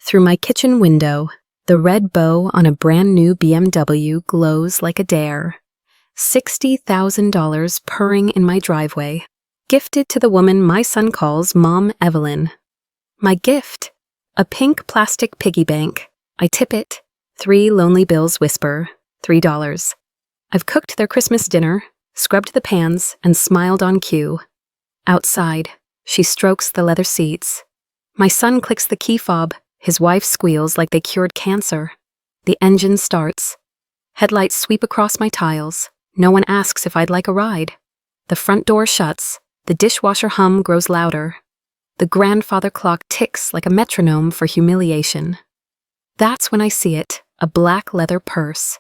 Through my kitchen window, the red bow on a brand new BMW glows like a dare. $60,000 purring in my driveway, gifted to the woman my son calls Mom Evelyn. My gift? A pink plastic piggy bank. I tip it. 3 lonely bills whisper, $3. I've cooked their Christmas dinner, scrubbed the pans, and smiled on cue. Outside, she strokes the leather seats. My son clicks the key fob. His wife squeals like they cured cancer. The engine starts. Headlights sweep across my tiles. No one asks if I'd like a ride. The front door shuts. The dishwasher hum grows louder. The grandfather clock ticks like a metronome for humiliation. That's when I see it, a black leather purse,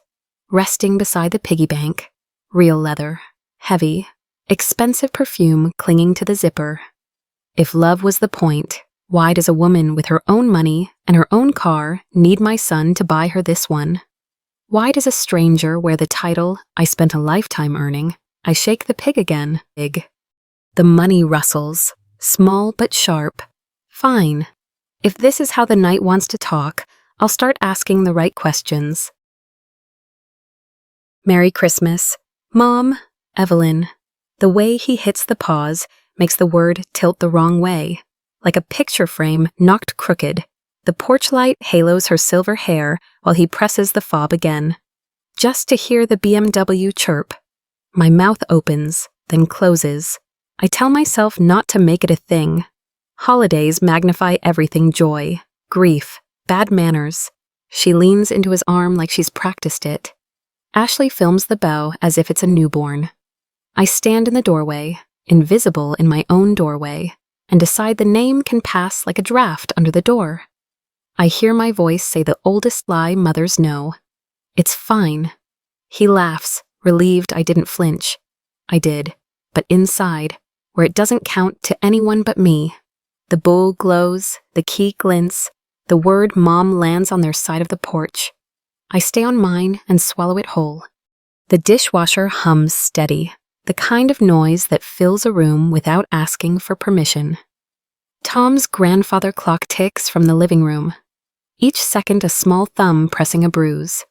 resting beside the piggy bank. Real leather, heavy, expensive perfume clinging to the zipper. If love was the point, why does a woman with her own money and her own car need my son to buy her this one? Why does a stranger wear the title, I spent a lifetime earning, I shake the pig again, big? The money rustles, small but sharp. Fine. If this is how the night wants to talk, I'll start asking the right questions. Merry Christmas. Mom, Evelyn. The way he hits the pause makes the word tilt the wrong way. Like a picture frame knocked crooked, the porch light halos her silver hair while he presses the fob again. Just to hear the BMW chirp. My mouth opens, then closes. I tell myself not to make it a thing. Holidays magnify everything: joy, grief, bad manners. She leans into his arm like she's practiced it. Ashley films the bow as if it's a newborn. I stand in the doorway, invisible in my own doorway, and decide the name can pass like a draft under the door. I hear my voice say the oldest lie mothers know. It's fine. He laughs, relieved I didn't flinch. I did, but inside, where it doesn't count to anyone but me. The bowl glows, the key glints, the word Mom lands on their side of the porch. I stay on mine and swallow it whole. The dishwasher hums steady, the kind of noise that fills a room without asking for permission. Tom's grandfather clock ticks from the living room, each second a small thumb pressing a bruise.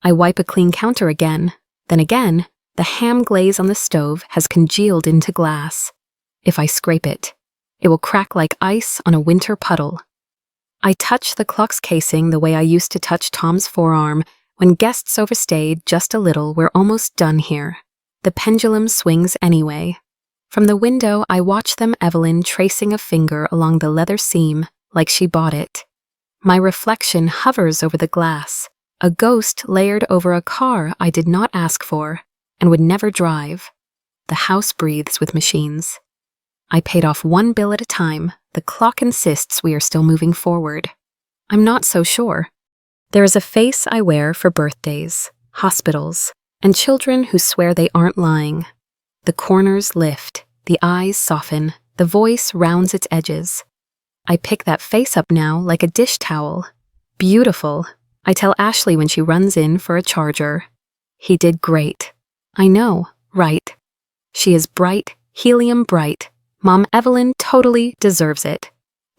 I wipe a clean counter again, then again, the ham glaze on the stove has congealed into glass. If I scrape it, it will crack like ice on a winter puddle. I touch the clock's casing the way I used to touch Tom's forearm when guests overstayed just a little. We're almost done here. The pendulum swings anyway. From the window, I watch them, Evelyn tracing a finger along the leather seam like she bought it. My reflection hovers over the glass, a ghost layered over a car I did not ask for and would never drive. The house breathes with machines. I paid off one bill at a time. The clock insists we are still moving forward. I'm not so sure. There is a face I wear for birthdays, hospitals, and children who swear they aren't lying. The corners lift, the eyes soften, the voice rounds its edges. I pick that face up now like a dish towel. Beautiful, I tell Ashley when she runs in for a charger. He did great. I know, right? She is bright, helium bright. Mom Evelyn totally deserves it.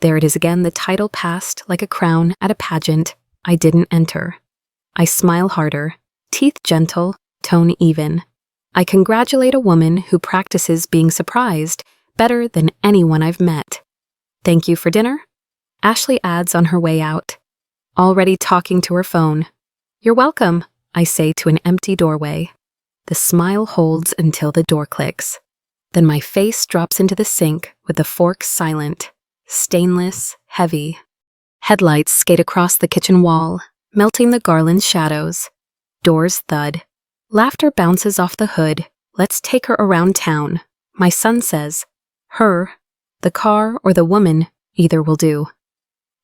There it is again, the title passed like a crown at a pageant I didn't enter. I smile harder, teeth gentle, tone even. I congratulate a woman who practices being surprised better than anyone I've met. Thank you for dinner? Ashley adds on her way out, already talking to her phone. You're welcome, I say to an empty doorway. The smile holds until the door clicks. Then my face drops into the sink with the fork silent, stainless, heavy. Headlights skate across the kitchen wall, melting the garland's shadows. Doors thud. Laughter bounces off the hood. Let's take her around town. My son says, her, the car or the woman, either will do.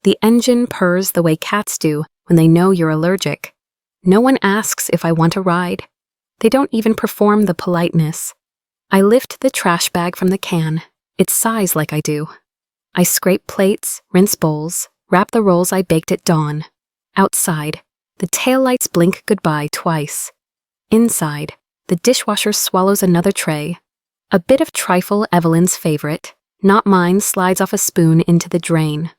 The engine purrs the way cats do when they know you're allergic. No one asks if I want a ride. They don't even perform the politeness. I lift the trash bag from the can. It sighs like I do. I scrape plates, rinse bowls, wrap the rolls I baked at dawn. Outside, the taillights blink goodbye twice. Inside, the dishwasher swallows another tray. A bit of trifle Evelyn's favorite, not mine, slides off a spoon into the drain.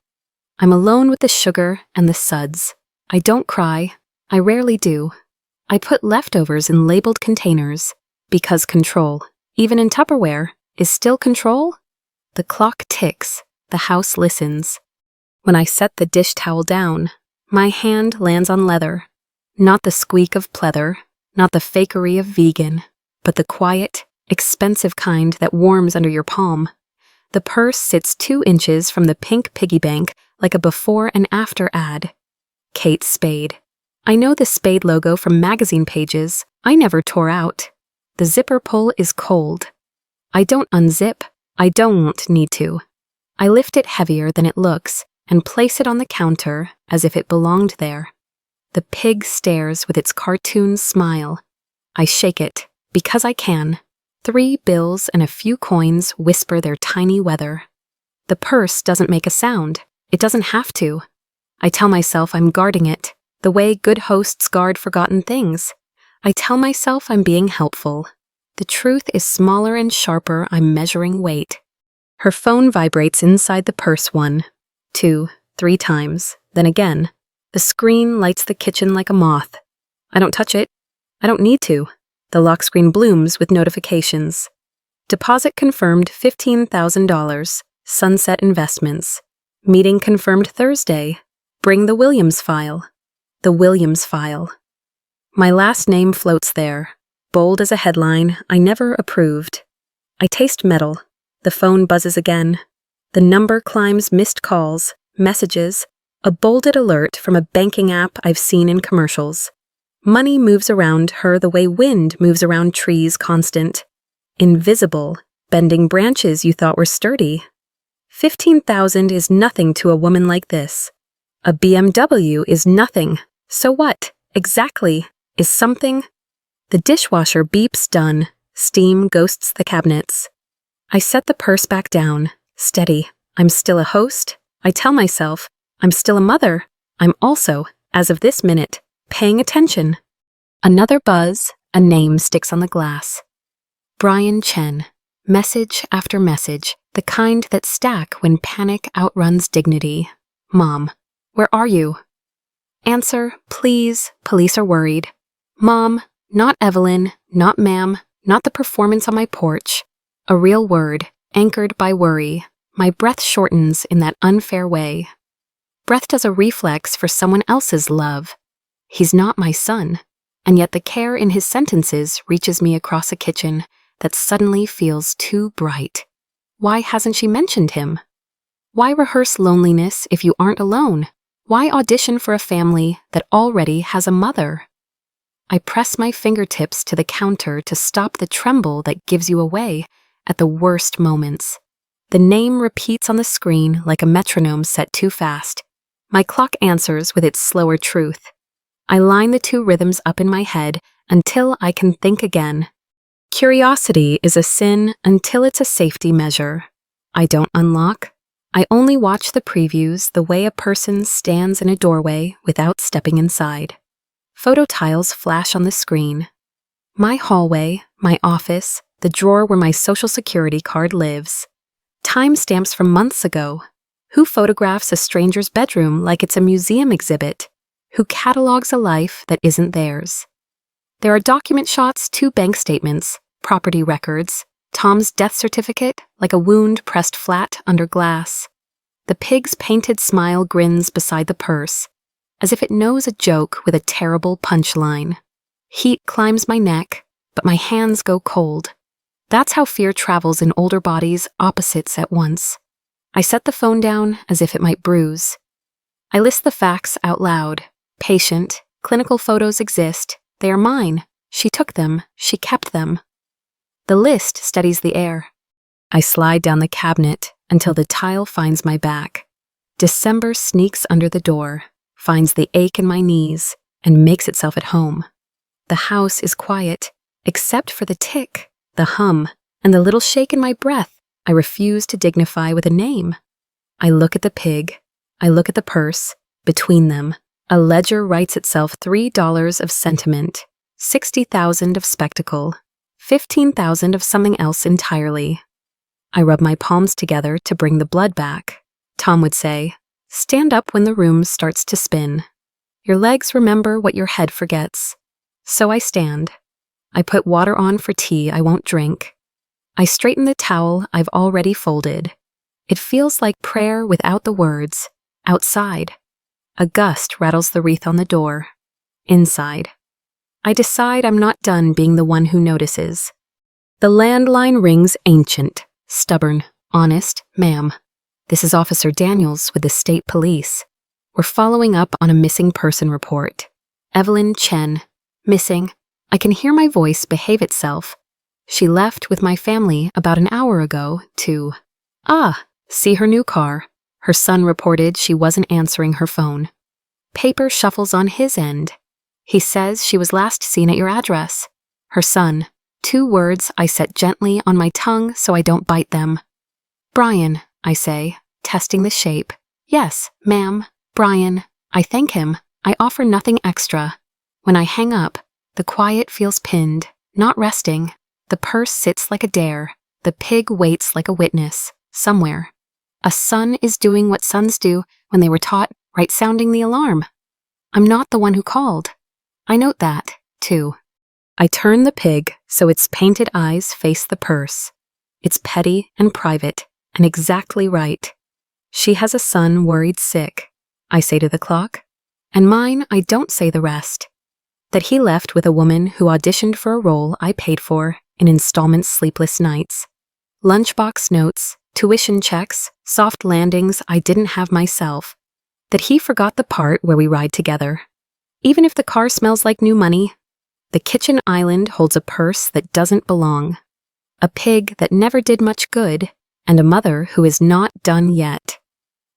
I'm alone with the sugar and the suds. I don't cry. I rarely do. I put leftovers in labeled containers because control, even in Tupperware, is still control. The clock ticks. The house listens. When I set the dish towel down, my hand lands on leather. Not the squeak of pleather, not the fakery of vegan, but the quiet, expensive kind that warms under your palm. The purse sits 2 inches from the pink piggy bank like a before and after ad. Kate Spade. I know the Spade logo from magazine pages. I never tore out. The zipper pull is cold. I don't unzip. I don't need to. I lift it heavier than it looks and place it on the counter as if it belonged there. The pig stares with its cartoon smile. I shake it, because I can. 3 bills and a few coins whisper their tiny weather. The purse doesn't make a sound. It doesn't have to. I tell myself I'm guarding it, the way good hosts guard forgotten things. I tell myself I'm being helpful. The truth is smaller and sharper. I'm measuring weight. Her phone vibrates inside the purse 1, 2, 3 times, then again. The screen lights the kitchen like a moth. I don't touch it. I don't need to. The lock screen blooms with notifications. Deposit confirmed $15,000. Sunset Investments. Meeting confirmed Thursday. Bring the Williams file. The Williams file. My last name floats there. Bold as a headline I never approved. I taste metal. The phone buzzes again. The number climbs missed calls, messages, a bolded alert from a banking app I've seen in commercials. Money moves around her the way wind moves around trees constant. Invisible, bending branches you thought were sturdy. 15,000 is nothing to a woman like this. A BMW is nothing. So what, exactly, is something? The dishwasher beeps done. Steam ghosts the cabinets. I set the purse back down. Steady. I'm still a host. I tell myself, I'm still a mother. I'm also, as of this minute, paying attention. Another buzz, a name sticks on the glass. Brian Chen. Message after message, the kind that stack when panic outruns dignity. Mom, where are you? Answer, please, police are worried. Mom, not Evelyn, not ma'am, not the performance on my porch. A real word, anchored by worry. My breath shortens in that unfair way. Breath does a reflex for someone else's love. He's not my son, and yet the care in his sentences reaches me across a kitchen that suddenly feels too bright. Why hasn't she mentioned him? Why rehearse loneliness if you aren't alone? Why audition for a family that already has a mother? I press my fingertips to the counter to stop the tremble that gives you away at the worst moments. The name repeats on the screen like a metronome set too fast. My clock answers with its slower truth. I line the 2 rhythms up in my head until I can think again. Curiosity is a sin until it's a safety measure. I don't unlock. I only watch the previews the way a person stands in a doorway without stepping inside. Photo tiles flash on the screen. My hallway, my office, the drawer where my social security card lives. Timestamps from months ago. Who photographs a stranger's bedroom like it's a museum exhibit? Who catalogs a life that isn't theirs? There are document shots, 2 bank statements, property records, Tom's death certificate like a wound pressed flat under glass. The pig's painted smile grins beside the purse, as if it knows a joke with a terrible punchline. Heat climbs my neck, but my hands go cold. That's how fear travels in older bodies, opposites at once. I set the phone down as if it might bruise. I list the facts out loud. Patient, clinical photos exist. They are mine. She took them. She kept them. The list steadies the air. I slide down the cabinet until the tile finds my back. December sneaks under the door, finds the ache in my knees, and makes itself at home. The house is quiet, except for the tick, the hum, and the little shake in my breath I refuse to dignify with a name. I look at the pig. I look at the purse. Between them, a ledger writes itself $3 of sentiment, 60,000 of spectacle, 15,000 of something else entirely. I rub my palms together to bring the blood back. Tom would say, Stand up when the room starts to spin. Your legs remember what your head forgets. So I stand. I put water on for tea I won't drink. I straighten the towel I've already folded. It feels like prayer without the words. Outside. A gust rattles the wreath on the door. Inside. I decide I'm not done being the one who notices. The landline rings ancient, stubborn, honest, ma'am. This is Officer Daniels with the state police. We're following up on a missing person report. Evelyn Chen. Missing. I can hear my voice behave itself. She left with my family about an hour ago to... see her new car. Her son reported she wasn't answering her phone. Paper shuffles on his end. He says she was last seen at your address. Her son. 2 words I set gently on my tongue so I don't bite them. Brian, I say, testing the shape. Yes, ma'am, Brian. I thank him. I offer nothing extra. When I hang up, the quiet feels pinned, not resting. The purse sits like a dare. The pig waits like a witness, somewhere. A son is doing what sons do when they were taught, right, sounding the alarm. I'm not the one who called. I note that, too. I turn the pig so its painted eyes face the purse. It's petty and private, and exactly right. She has a son worried sick, I say to the clock. And mine, I don't say the rest. That he left with a woman who auditioned for a role I paid for in installment sleepless nights. Lunchbox notes, tuition checks, soft landings I didn't have myself. That he forgot the part where we ride together. Even if the car smells like new money, the kitchen island holds a purse that doesn't belong. A pig that never did much good, and a mother who is not done yet.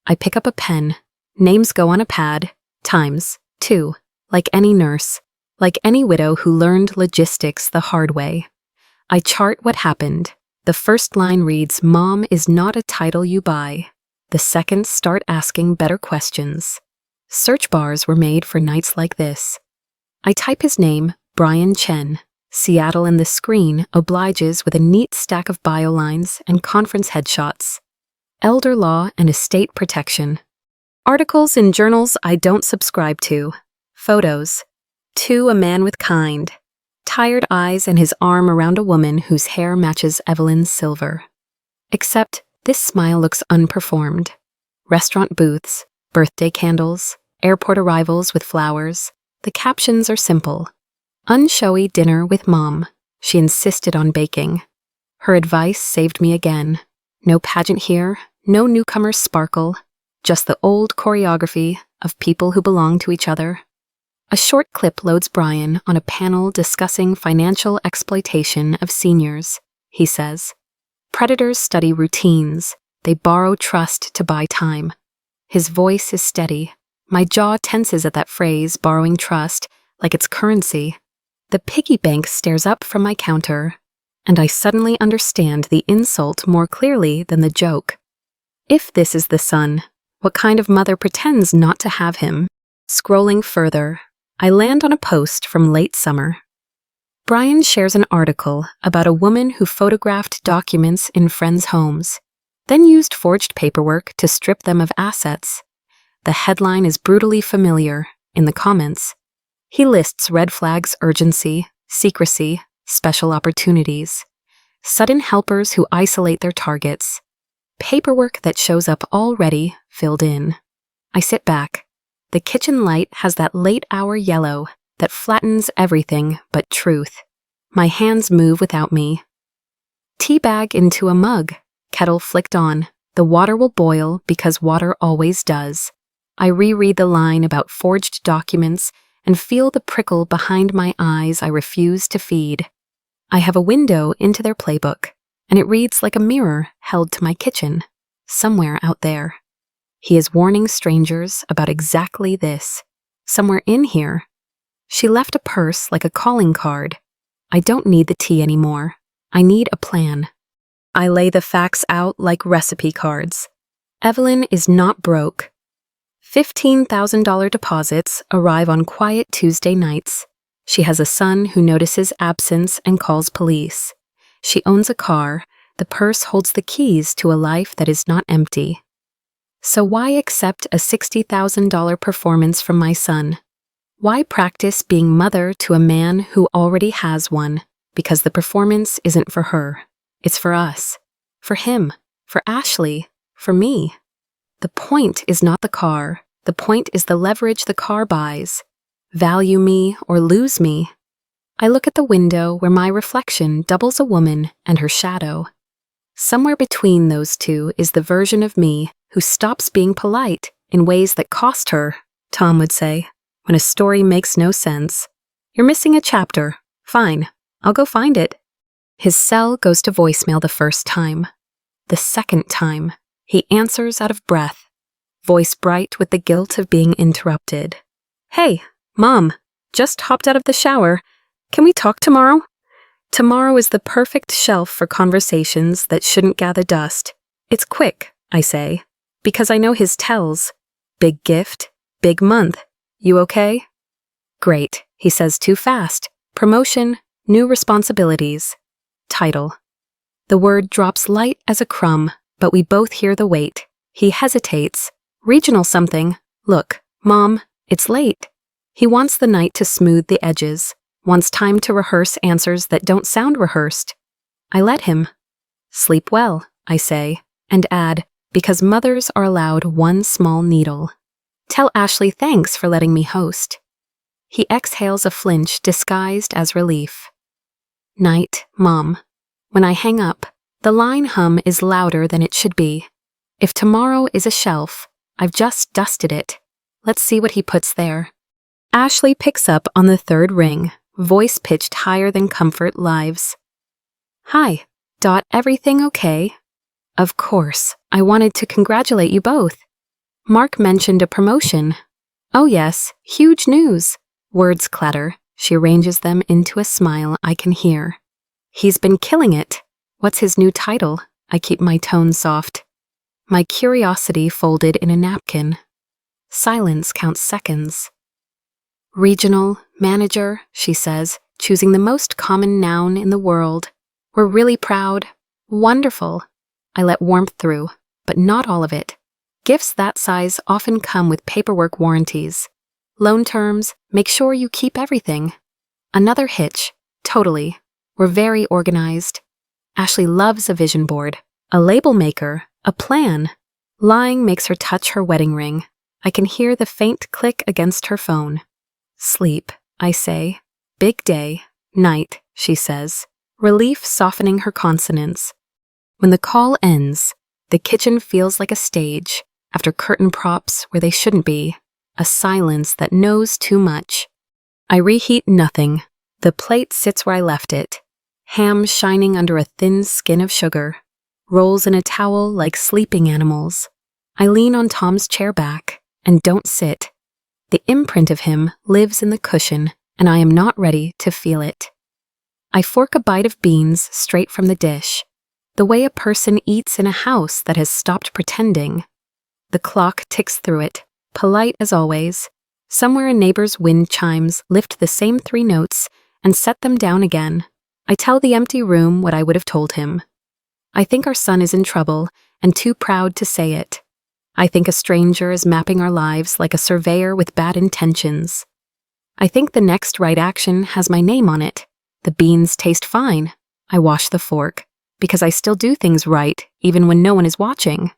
I pick up a pen. Names go on a pad. Times, too. Like any nurse. Like any widow who learned logistics the hard way. I chart what happened. The first line reads, Mom is not a title you buy. The seconds start asking better questions. Search bars were made for nights like this. I type his name, Brian Chen. Seattle, and the screen obliges with a neat stack of bio lines and conference headshots. Elder law and estate protection. Articles in journals I don't subscribe to. Photos. A man with kind. Tired eyes and his arm around a woman whose hair matches Evelyn's silver. Except this smile looks unperformed. Restaurant booths, birthday candles, airport arrivals with flowers. The captions are simple. Unshowy dinner with Mom. She insisted on baking. Her advice saved me again. No pageant here, no newcomer sparkle, just the old choreography of people who belong to each other. A short clip loads Brian on a panel discussing financial exploitation of seniors. He says, predators study routines. They borrow trust to buy time. His voice is steady. My jaw tenses at that phrase, borrowing trust, like it's currency. The piggy bank stares up from my counter, and I suddenly understand the insult more clearly than the joke. If this is the son, what kind of mother pretends not to have him? Scrolling further, I land on a post from late summer. Brian shares an article about a woman who photographed documents in friends' homes, then used forged paperwork to strip them of assets. The headline is brutally familiar. In the comments, he lists red flags: urgency, secrecy, special opportunities, sudden helpers who isolate their targets, paperwork that shows up already filled in. I sit back. The kitchen light has that late-hour yellow that flattens everything but truth. My hands move without me. Tea bag into a mug, kettle flicked on. The water will boil because water always does. I reread the line about forged documents and feel the prickle behind my eyes I refuse to feed. I have a window into their playbook, and it reads like a mirror held to my kitchen, somewhere out there. He is warning strangers about exactly this. Somewhere in here. She left a purse like a calling card. I don't need the tea anymore. I need a plan. I lay the facts out like recipe cards. Evelyn is not broke. $15,000 deposits arrive on quiet Tuesday nights. She has a son who notices absence and calls police. She owns a car. The purse holds the keys to a life that is not empty. So why accept a $60,000 performance from my son? Why practice being mother to a man who already has one? Because the performance isn't for her. It's for us. For him. For Ashley. For me. The point is not the car. The point is the leverage the car buys. Value me or lose me. I look at the window where my reflection doubles a woman and her shadow. Somewhere between those two is the version of me who stops being polite in ways that cost her, Tom would say, when a story makes no sense. You're missing a chapter. Fine, I'll go find it. His cell goes to voicemail the first time. The second time, he answers out of breath, voice bright with the guilt of being interrupted. Hey, Mom, just hopped out of the shower. Can we talk tomorrow? Tomorrow is the perfect shelf for conversations that shouldn't gather dust. It's quick, I say, because I know his tells. Big gift, big month. You okay? Great, he says too fast. Promotion, new responsibilities. Title. The word drops light as a crumb, but we both hear the weight. He hesitates. Regional something. Look, Mom, it's late. He wants the night to smooth the edges. Wants time to rehearse answers that don't sound rehearsed. I let him. Sleep well, I say, and add, because mothers are allowed one small needle. Tell Ashley thanks for letting me host. He exhales a flinch disguised as relief. Night, Mom. When I hang up, the line hum is louder than it should be. If tomorrow is a shelf, I've just dusted it. Let's see what he puts there. Ashley picks up on the third ring. Voice pitched higher than comfort lives. Hi, everything okay? Of course, I wanted to congratulate you both. Mark mentioned a promotion. Oh yes, huge news. Words clatter. She arranges them into a smile I can hear. He's been killing it. What's his new title? I keep my tone soft. My curiosity folded in a napkin. Silence counts seconds. Regional, manager, she says, choosing the most common noun in the world. We're really proud. Wonderful. I let warmth through, but not all of it. Gifts that size often come with paperwork warranties. Loan terms, make sure you keep everything. Another hitch, totally. We're very organized. Ashley loves a vision board, a label maker, a plan. Lying makes her touch her wedding ring. I can hear the faint click against her phone. Sleep, I say. Big day. Night, she says. Relief softening her consonants. When the call ends, the kitchen feels like a stage, after curtain props where they shouldn't be, a silence that knows too much. I reheat nothing. The plate sits where I left it. Ham shining under a thin skin of sugar. Rolls in a towel like sleeping animals. I lean on Tom's chair back and don't sit. The imprint of him lives in the cushion, and I am not ready to feel it. I fork a bite of beans straight from the dish, the way a person eats in a house that has stopped pretending. The clock ticks through it, polite as always. Somewhere a neighbor's wind chimes lift the same 3 notes and set them down again. I tell the empty room what I would have told him. I think our son is in trouble and too proud to say it. I think a stranger is mapping our lives like a surveyor with bad intentions. I think the next right action has my name on it. The beans taste fine. I wash the fork, because I still do things right, even when no one is watching.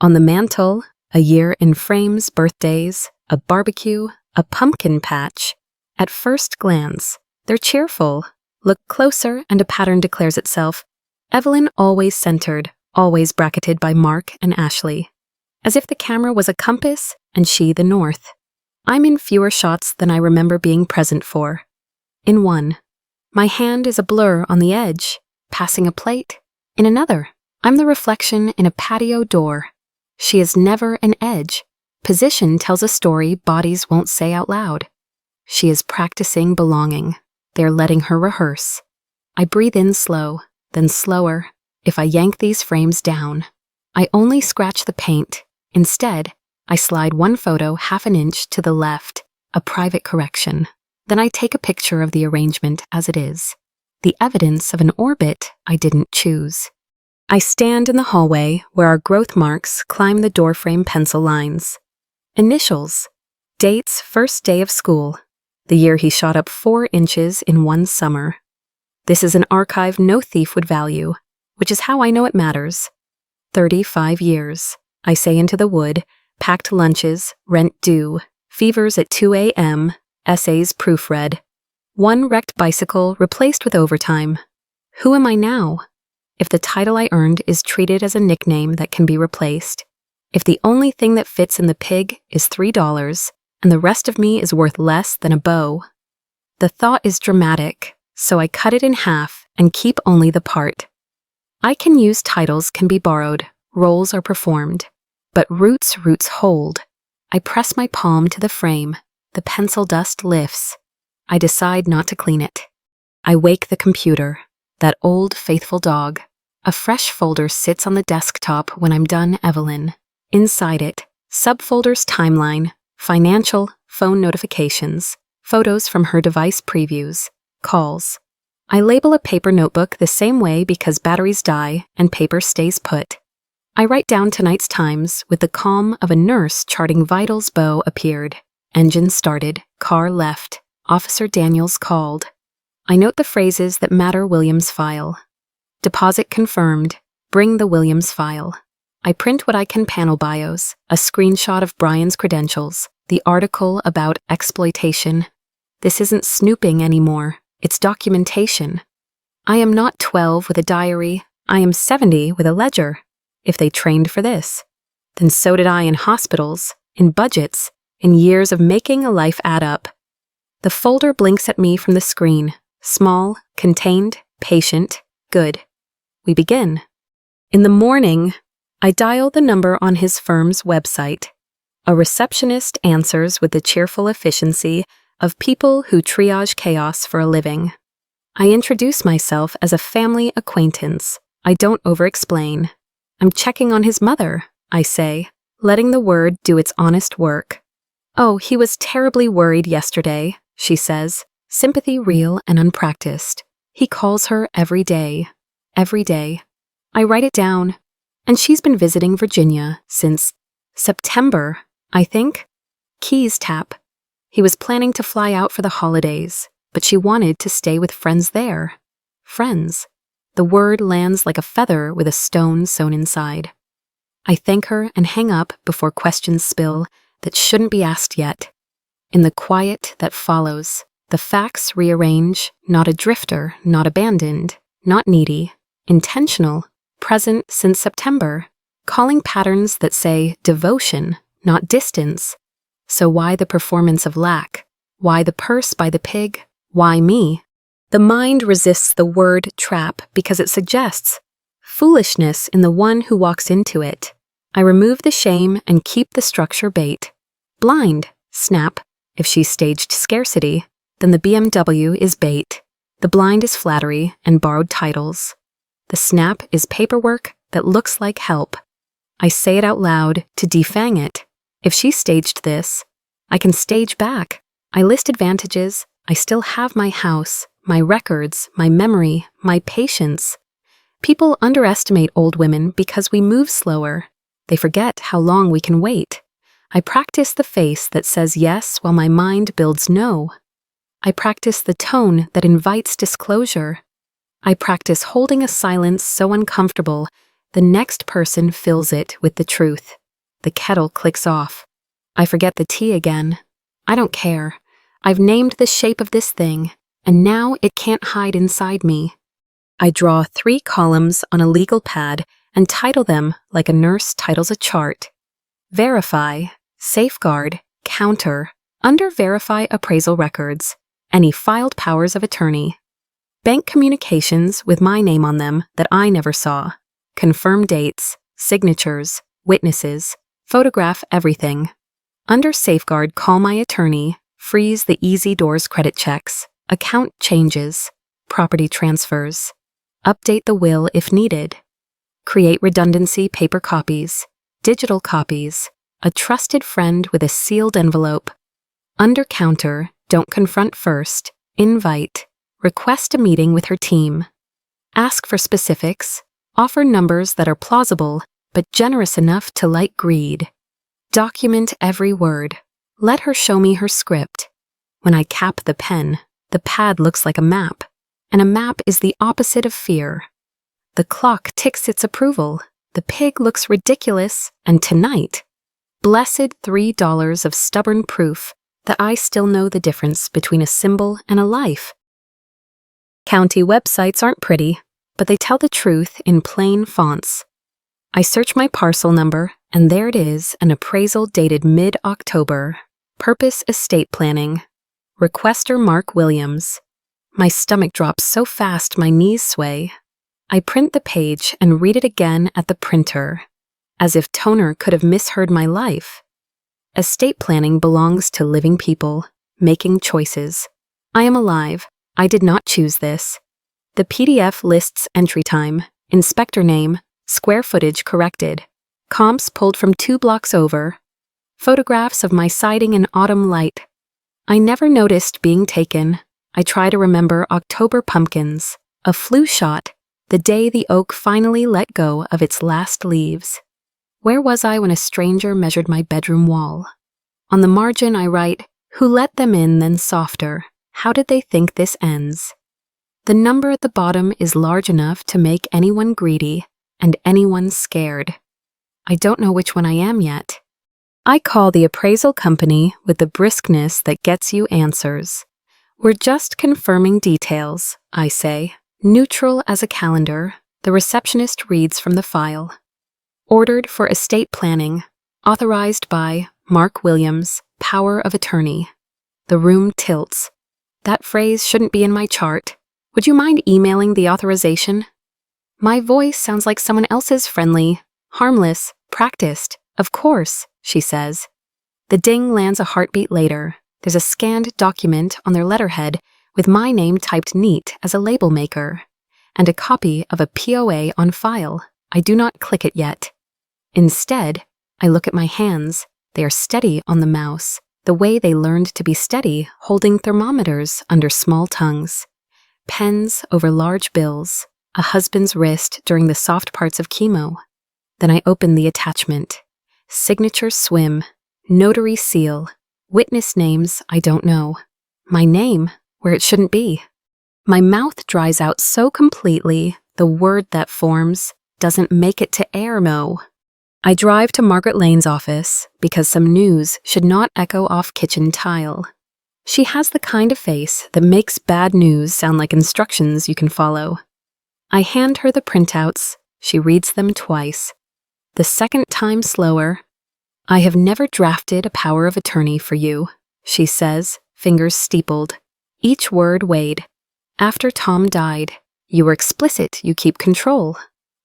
On the mantel, a year in frames, birthdays, a barbecue, a pumpkin patch. At first glance, they're cheerful. Look closer and a pattern declares itself. Evelyn always centered, always bracketed by Mark and Ashley. As if the camera was a compass and she the north. I'm in fewer shots than I remember being present for. In one, my hand is a blur on the edge, passing a plate. In another, I'm the reflection in a patio door. She is never an edge. Position tells a story bodies won't say out loud. She is practicing belonging. They're letting her rehearse. I breathe in slow, then slower. If I yank these frames down, I only scratch the paint. Instead, I slide one photo half an inch to the left, a private correction. Then I take a picture of the arrangement as it is, the evidence of an orbit I didn't choose. I stand in the hallway where our growth marks climb the doorframe pencil lines. Initials. Dates, first day of school. The year he shot up 4 inches in one summer. This is an archive no thief would value, which is how I know it matters. 35 years. I say into the wood, packed lunches, rent due, fevers at 2 a.m., essays proofread. 1 wrecked bicycle replaced with overtime. Who am I now? If the title I earned is treated as a nickname that can be replaced, if the only thing that fits in the pig is $3 and the rest of me is worth less than a bow. The thought is dramatic, so I cut it in half and keep only the part. I can use titles can be borrowed, roles are performed, but roots hold. I press my palm to the frame, the pencil dust lifts. I decide not to clean it. I wake the computer, that old faithful dog. A fresh folder sits on the desktop when I'm done, Evelyn. Inside it, subfolders timeline, financial, phone notifications, photos from her device previews, calls. I label a paper notebook the same way because batteries die and paper stays put. I write down tonight's times with the calm of a nurse charting vitals. Bow appeared. Engine started, car left, Officer Daniels called. I note the phrases that matter. Williams file. Deposit confirmed. Bring the Williams file. I print what I can. Panel bios, a screenshot of Brian's credentials, the article about exploitation. This isn't snooping anymore. It's documentation. I am not 12 with a diary. I am 70 with a ledger. If they trained for this, then so did I in hospitals, in budgets, in years of making a life add up. The folder blinks at me from the screen. Small, contained, patient, good. We begin. In the morning, I dial the number on his firm's website. A receptionist answers with the cheerful efficiency of people who triage chaos for a living. I introduce myself as a family acquaintance. I don't over-explain. I'm checking on his mother, I say, letting the word do its honest work. Oh, he was terribly worried yesterday, she says, sympathy real and unpracticed. He calls her every day. Every day. I write it down. And she's been visiting Virginia since September, I think. Keys tap. He was planning to fly out for the holidays, but she wanted to stay with friends there. Friends. The word lands like a feather with a stone sewn inside. I thank her and hang up before questions spill that shouldn't be asked yet. In the quiet that follows, the facts rearrange, not a drifter, not abandoned, not needy, intentional, present since September, calling patterns that say devotion, not distance. So why the performance of lack? Why the purse by the pig? Why me? The mind resists the word trap because it suggests foolishness in the one who walks into it. I remove the shame and keep the structure bait. Blind, snap. If she staged scarcity, then the BMW is bait. The blind is flattery and borrowed titles. The snap is paperwork that looks like help. I say it out loud to defang it. If she staged this, I can stage back. I list advantages. I still have my house, my records, my memory, my patience. People underestimate old women because we move slower. They forget how long we can wait. I practice the face that says yes while my mind builds no. I practice the tone that invites disclosure. I practice holding a silence so uncomfortable, the next person fills it with the truth. The kettle clicks off. I forget the tea again. I don't care. I've named the shape of this thing, and now it can't hide inside me. I draw 3 columns on a legal pad and title them like a nurse titles a chart. Verify, safeguard, counter, under verify appraisal records, any filed powers of attorney. Bank communications with my name on them that I never saw. Confirm dates, signatures, witnesses, photograph everything. Under safeguard, call my attorney, freeze the Easy Doors credit checks, account changes, property transfers, update the will if needed, create redundancy paper copies, digital copies, a trusted friend with a sealed envelope. Under counter, don't confront first, invite, request a meeting with her team. Ask for specifics, Offer numbers that are plausible, but generous enough to light greed. Document every word. Let her show me her script. When I cap the pen, the pad looks like a map, and a map is the opposite of fear. The clock ticks its approval. The pig looks ridiculous, and tonight, blessed $3 of stubborn proof that I still know the difference between a symbol and a life. County websites aren't pretty, but they tell the truth in plain fonts. I search my parcel number, and there it is, an appraisal dated mid-October. Purpose estate planning. Requester Mark Williams. My stomach drops so fast my knees sway. I print the page and read it again at the printer, as if toner could have misheard my life. Estate planning belongs to living people, making choices. I am alive. I did not choose this. The PDF lists entry time, inspector name, square footage corrected, comps pulled from 2 blocks over, photographs of my siding in autumn light. I never noticed being taken. I try to remember October pumpkins, a flu shot, the day the oak finally let go of its last leaves. Where was I when a stranger measured my bedroom wall? On the margin I write, who let them in then softer, how did they think this ends? The number at the bottom is large enough to make anyone greedy and anyone scared. I don't know which one I am yet. I call the appraisal company with the briskness that gets you answers. We're just confirming details, I say. Neutral as a calendar, the receptionist reads from the file. Ordered for estate planning, authorized by Mark Williams, power of attorney. The room tilts. That phrase shouldn't be in my chart. Would you mind emailing the authorization? My voice sounds like someone else's friendly, harmless, practiced. Of course, she says. The ding lands a heartbeat later. There's a scanned document on their letterhead with my name typed neat as a label maker, and a copy of a POA on file. I do not click it yet. Instead, I look at my hands. They are steady on the mouse, the way they learned to be steady holding thermometers under small tongues. Pens over large bills, a husband's wrist during the soft parts of chemo. Then I open the attachment. Signature swim, notary seal, witness names I don't know. My name where it shouldn't be. My mouth dries out so completely, the word that forms doesn't make it to air, Mo. I drive to Margaret Lane's office because some news should not echo off kitchen tile. She has the kind of face that makes bad news sound like instructions you can follow. I hand her the printouts. She reads them twice. The second time slower. I have never drafted a power of attorney for you, she says, fingers steepled. Each word weighed. After Tom died, you were explicit, you keep control.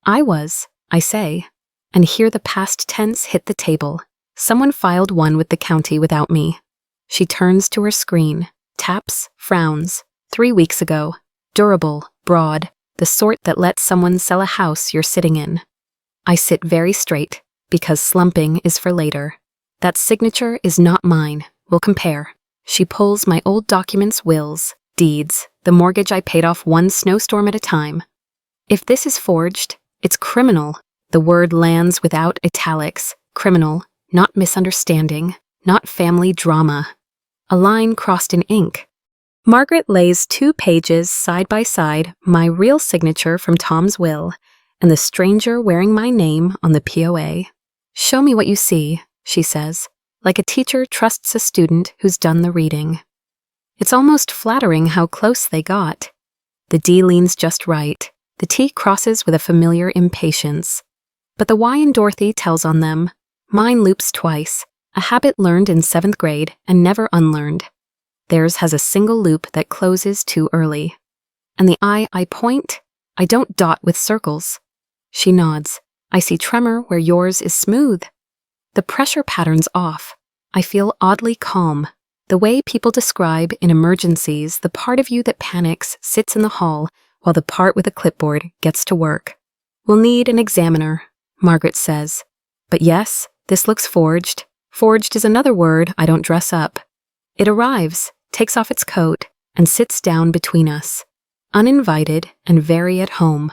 I was, I say, and hear the past tense hit the table. Someone filed one with the county without me. She turns to her screen, taps, frowns. 3 weeks ago. Durable, broad, the sort that lets someone sell a house you're sitting in. I sit very straight, because slumping is for later. That signature is not mine. We'll compare. She pulls my old documents, wills, deeds, the mortgage I paid off one snowstorm at a time. If this is forged, it's criminal. The word lands without italics. Criminal, not misunderstanding, not family drama. A line crossed in ink. Margaret lays 2 pages side by side, my real signature from Tom's will, and the stranger wearing my name on the POA. Show me what you see, she says, like a teacher trusts a student who's done the reading. It's almost flattering how close they got. The D leans just right. The T crosses with a familiar impatience. But the Y in Dorothy tells on them. Mine loops twice, a habit learned in 7th grade and never unlearned. Theirs has a single loop that closes too early. And the I point, I don't dot with circles. She nods. I see tremor where yours is smooth. The pressure pattern's off. I feel oddly calm. The way people describe in emergencies the part of you that panics sits in the hall while the part with a clipboard gets to work. We'll need an examiner, Margaret says. But yes, this looks forged. Forged is another word I don't dress up. It arrives, takes off its coat, and sits down between us, uninvited and very at home.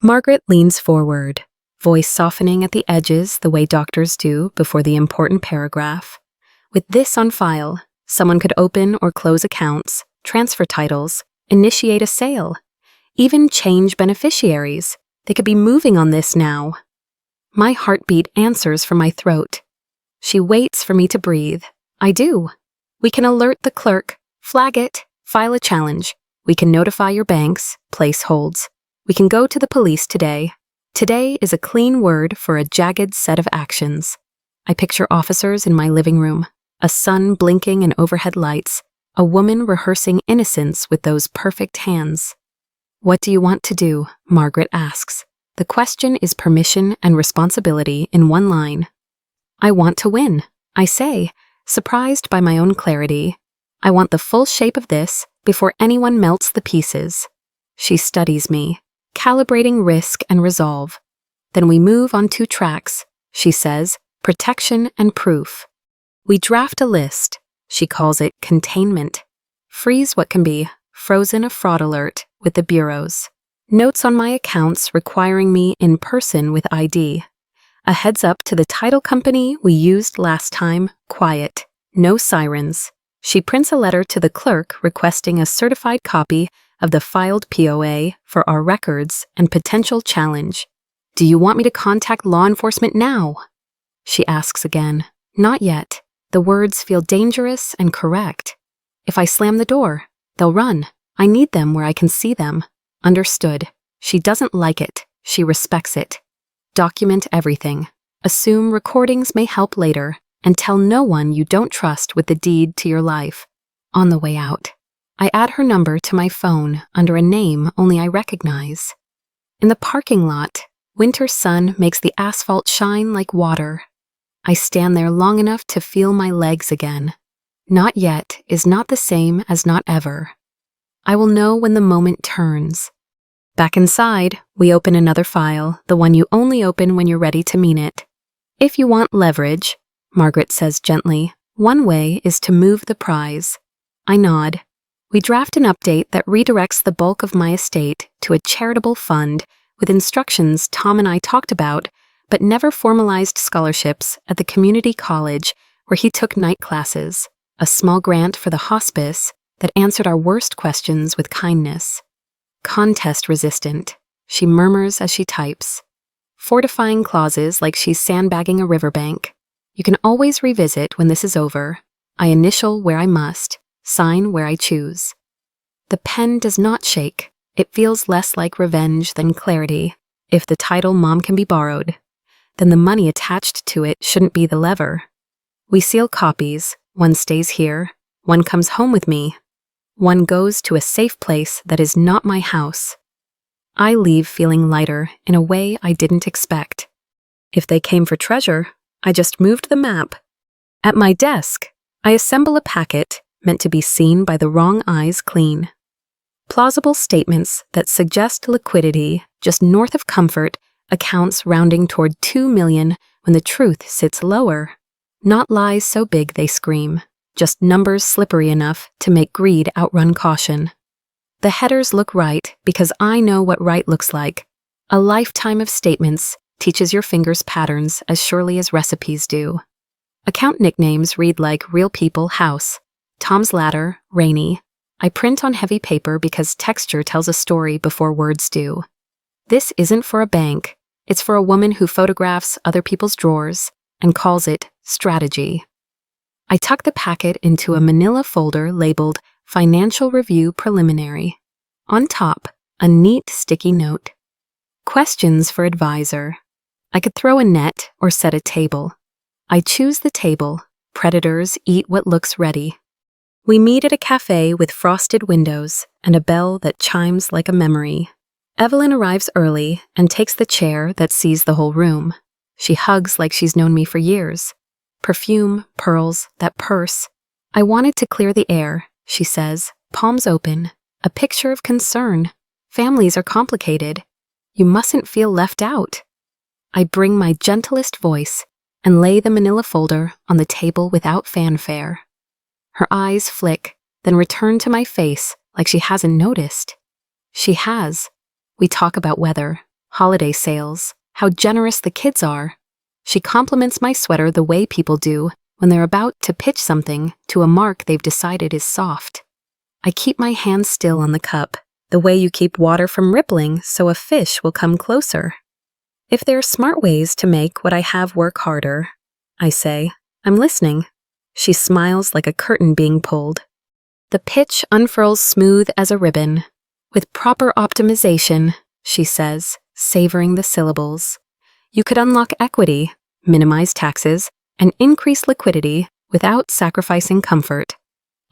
Margaret leans forward, voice softening at the edges the way doctors do before the important paragraph. With this on file, someone could open or close accounts, transfer titles, initiate a sale, even change beneficiaries. They could be moving on this now. My heartbeat answers from my throat. She waits for me to breathe. I do. We can alert the clerk, flag it, file a challenge. We can notify your banks, place holds. We can go to the police today. Today is a clean word for a jagged set of actions. I picture officers in my living room, a sun blinking in overhead lights, a woman rehearsing innocence with those perfect hands. What do you want to do? Margaret asks. The question is permission and responsibility in one line. I want to win, I say, surprised by my own clarity. I want the full shape of this before anyone melts the pieces. She studies me, calibrating risk and resolve. Then we move on 2 tracks, she says, protection and proof. We draft a list. She calls it containment. Freeze what can be, frozen a fraud alert with the bureaus. Notes on my accounts requiring me in person with ID. A heads up to the title company we used last time, quiet. No sirens. She prints a letter to the clerk requesting a certified copy of the filed POA for our records and potential challenge. Do you want me to contact law enforcement now? She asks again. Not yet. The words feel dangerous and correct. If I slam the door, they'll run. I need them where I can see them. Understood. She doesn't like it. She respects it. Document everything. Assume recordings may help later, and tell no one you don't trust with the deed to your life. On the way out, I add her number to my phone under a name only I recognize. In the parking lot, winter sun makes the asphalt shine like water. I stand there long enough to feel my legs again. Not yet is not the same as not ever. I will know when the moment turns. Back inside, we open another file, the one you only open when you're ready to mean it. If you want leverage, Margaret says gently, one way is to move the prize. I nod. We draft an update that redirects the bulk of my estate to a charitable fund with instructions Tom and I talked about, but never formalized scholarships at the community college where he took night classes, a small grant for the hospice that answered our worst questions with kindness. Contest resistant, she murmurs as she types. Fortifying clauses like she's sandbagging a riverbank. You can always revisit when this is over. I initial where I must, sign where I choose. The pen does not shake. It feels less like revenge than clarity. If the title Mom can be borrowed, then the money attached to it shouldn't be the lever. We seal copies. One stays here. One comes home with me. One goes to a safe place that is not my house. I leave feeling lighter in a way I didn't expect. If they came for treasure, I just moved the map. At my desk, I assemble a packet meant to be seen by the wrong eyes clean. Plausible statements that suggest liquidity just north of comfort, accounts rounding toward 2 million when the truth sits lower. Not lies so big they scream, just numbers slippery enough to make greed outrun caution. The headers look right because I know what right looks like. A lifetime of statements teaches your fingers patterns as surely as recipes do. Account nicknames read like Real People House, Tom's Ladder, Rainy. I print on heavy paper because texture tells a story before words do. This isn't for a bank. It's for a woman who photographs other people's drawers and calls it strategy. I tuck the packet into a manila folder labeled Financial Review Preliminary. On top, a neat sticky note. Questions for advisor. I could throw a net or set a table. I choose the table. Predators eat what looks ready. We meet at a cafe with frosted windows and a bell that chimes like a memory. Evelyn arrives early and takes the chair that sees the whole room. She hugs like she's known me for years. Perfume, pearls, that purse. I wanted to clear the air, she says, palms open, a picture of concern. Families are complicated. You mustn't feel left out. I bring my gentlest voice and lay the manila folder on the table without fanfare. Her eyes flick, then return to my face like she hasn't noticed. She has. We talk about weather, holiday sales, how generous the kids are. She compliments my sweater the way people do when they're about to pitch something to a mark they've decided is soft. I keep my hand still on the cup, the way you keep water from rippling so a fish will come closer. If there are smart ways to make what I have work harder, I say, I'm listening. She smiles like a curtain being pulled. The pitch unfurls smooth as a ribbon. With proper optimization, she says, savoring the syllables, you could unlock equity, minimize taxes, and increase liquidity without sacrificing comfort.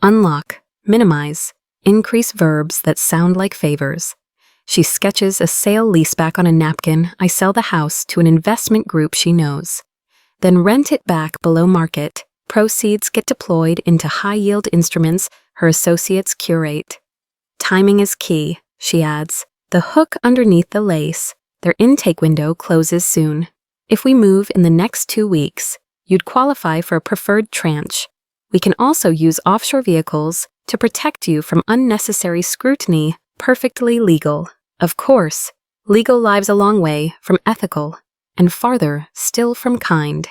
Unlock, minimize, increase verbs that sound like favors. She sketches a sale leaseback on a napkin. I sell the house to an investment group she knows. Then rent it back below market. Proceeds get deployed into high-yield instruments her associates curate. Timing is key, she adds. The hook underneath the lace. Their intake window closes soon. If we move in the next 2 weeks, you'd qualify for a preferred tranche. We can also use offshore vehicles to protect you from unnecessary scrutiny, perfectly legal. Of course, legal lives a long way from ethical, and farther still from kind.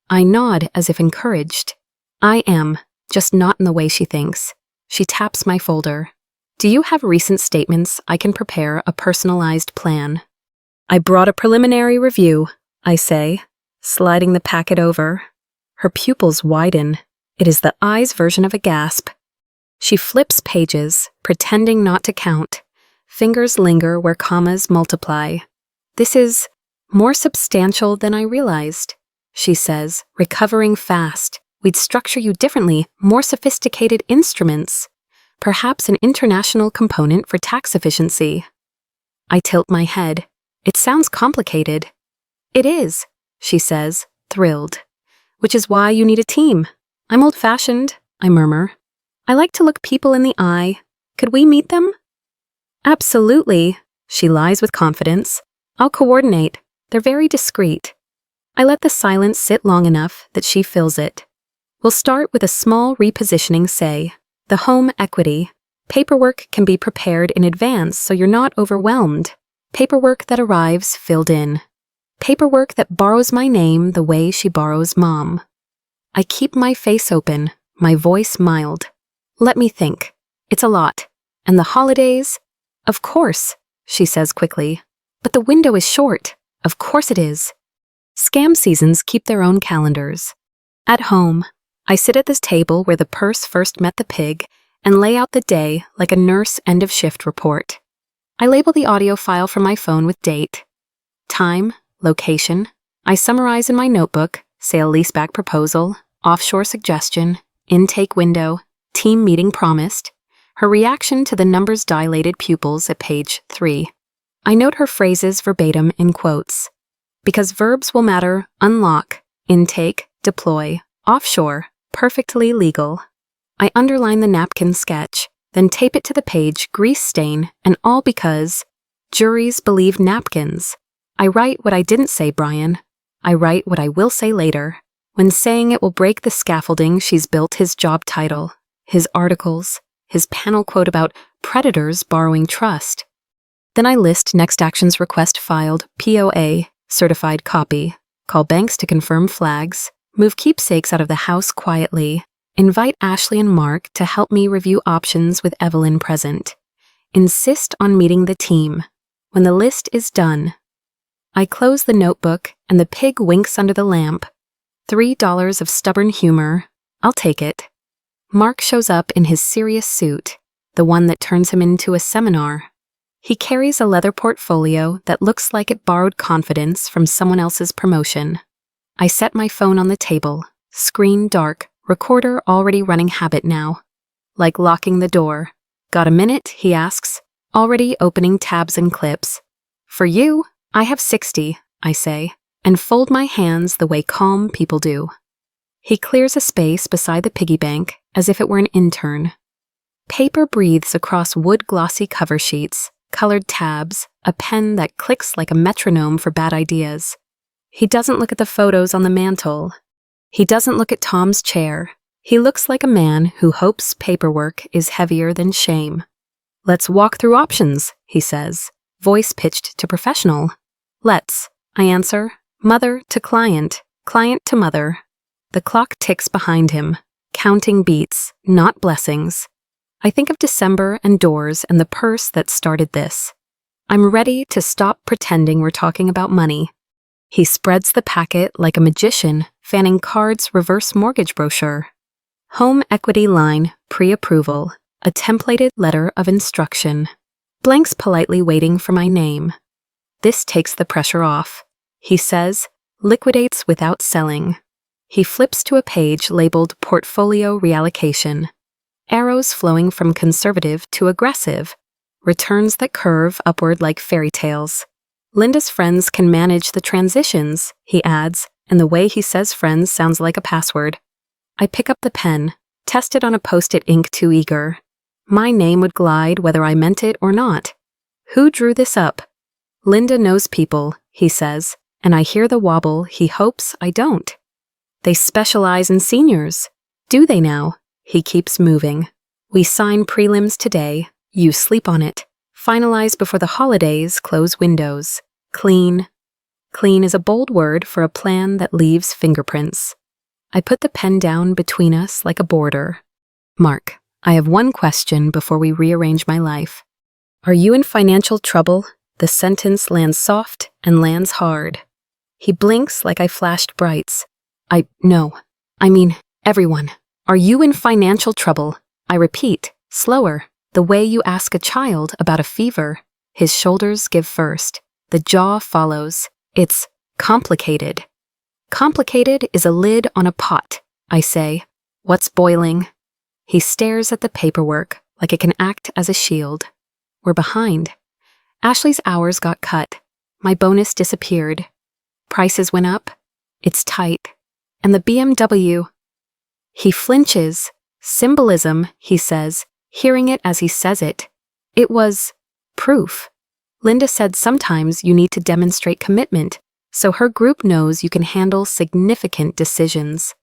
I nod as if encouraged. I am, just not in the way she thinks. She taps my folder. Do you have recent statements I can prepare a personalized plan? I brought a preliminary review, I say, sliding the packet over. Her pupils widen. It is the eyes version of a gasp. She flips pages, pretending not to count. Fingers linger where commas multiply. This is more substantial than I realized, she says, recovering fast. We'd structure you differently, more sophisticated instruments. Perhaps an international component for tax efficiency. I tilt my head. It sounds complicated. It is, she says, thrilled. Which is why you need a team. I'm old-fashioned, I murmur. I like to look people in the eye. Could we meet them? Absolutely, she lies with confidence. I'll coordinate. They're very discreet. I let the silence sit long enough that she fills it. We'll start with a small repositioning, say, the home equity. Paperwork can be prepared in advance so you're not overwhelmed. Paperwork that arrives filled in. Paperwork that borrows my name the way she borrows Mom. I keep my face open, my voice mild. Let me think. It's a lot. And the holidays? Of course, she says quickly. But the window is short. Of course it is. Scam seasons keep their own calendars. At home, I sit at this table where the purse first met the pig and lay out the day like a nurse end-of-shift report. I label the audio file from my phone with date, time, location. I summarize in my notebook, sale-leaseback proposal, offshore suggestion, intake window, team meeting promised, her reaction to the numbers dilated pupils at page 3. I note her phrases verbatim in quotes. Because verbs will matter, unlock, intake, deploy, offshore, perfectly legal. I underline the napkin sketch, then tape it to the page, grease stain, and all because juries believe napkins. I write what I didn't say, Brian. I write what I will say later. When saying it will break the scaffolding she's built his job title, his articles, his panel quote about predators borrowing trust. Then I list next actions request filed, POA, certified copy, call banks to confirm flags, move keepsakes out of the house quietly, invite Ashley and Mark to help me review options with Evelyn present. Insist on meeting the team. When the list is done, I close the notebook and the pig winks under the lamp. $3 of stubborn humor. I'll take it. Mark shows up in his serious suit, the one that turns him into a seminar. He carries a leather portfolio that looks like it borrowed confidence from someone else's promotion. I set my phone on the table, screen dark, recorder already running habit now. Like locking the door. Got a minute, he asks, already opening tabs and clips. For you, I have 60, I say, and fold my hands the way calm people do. He clears a space beside the piggy bank as if it were an intern. Paper breathes across wood-glossy cover sheets, colored tabs, a pen that clicks like a metronome for bad ideas. He doesn't look at the photos on the mantle. He doesn't look at Tom's chair. He looks like a man who hopes paperwork is heavier than shame. Let's walk through options, he says. voice pitched to professional. Let's, I answer, mother to client, client to mother. The clock ticks behind him, counting beats, not blessings. I think of December and doors and the purse that started this. I'm ready to stop pretending we're talking about money. He spreads the packet like a magician, fanning Card's reverse mortgage brochure. Home equity line, pre-approval, a templated letter of instruction. Blanks politely waiting for my name. This takes the pressure off. He says, liquidates without selling. He flips to a page labeled Portfolio Reallocation. Arrows flowing from conservative to aggressive. Returns that curve upward like fairy tales. Linda's friends can manage the transitions, he adds, and the way he says friends sounds like a password. I pick up the pen, test it on a Post-it ink too eager. My name would glide whether I meant it or not. Who drew this up? Linda knows people, he says, and I hear the wobble he hopes I don't. They specialize in seniors. Do they now? He keeps moving. We sign prelims today. You sleep on it. Finalize before the holidays, close windows. Clean. Clean is a bold word for a plan that leaves fingerprints. I put the pen down between us like a border. Mark, I have one question before we rearrange my life. Are you in financial trouble? The sentence lands soft and lands hard. He blinks like I flashed brights. No. I mean, everyone. Are you in financial trouble? I repeat, slower, the way you ask a child about a fever. His shoulders give first. The jaw follows. It's complicated. Complicated is a lid on a pot, I say. What's boiling? He stares at the paperwork like it can act as a shield. We're behind. Ashley's hours got cut. My bonus disappeared. Prices went up. It's tight. And the BMW. He flinches. Symbolism, he says, hearing it as he says it. It was proof. Linda said sometimes you need to demonstrate commitment, so her group knows you can handle significant decisions.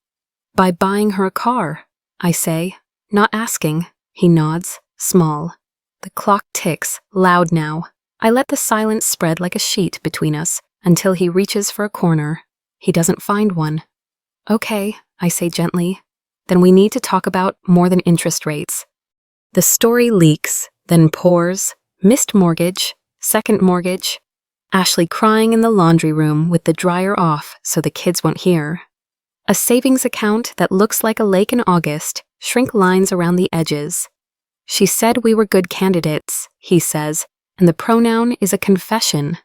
By buying her a car, I say, not asking. He nods, small. The clock ticks, loud now. I let the silence spread like a sheet between us until he reaches for a corner. He doesn't find one. Okay, I say gently. Then we need to talk about more than interest rates. The story leaks, then pours. Missed mortgage, second mortgage. Ashley crying in the laundry room with the dryer off so the kids won't hear. A savings account that looks like a lake in August, shrink lines around the edges. She said we were good candidates, he says, and the pronoun is a confession.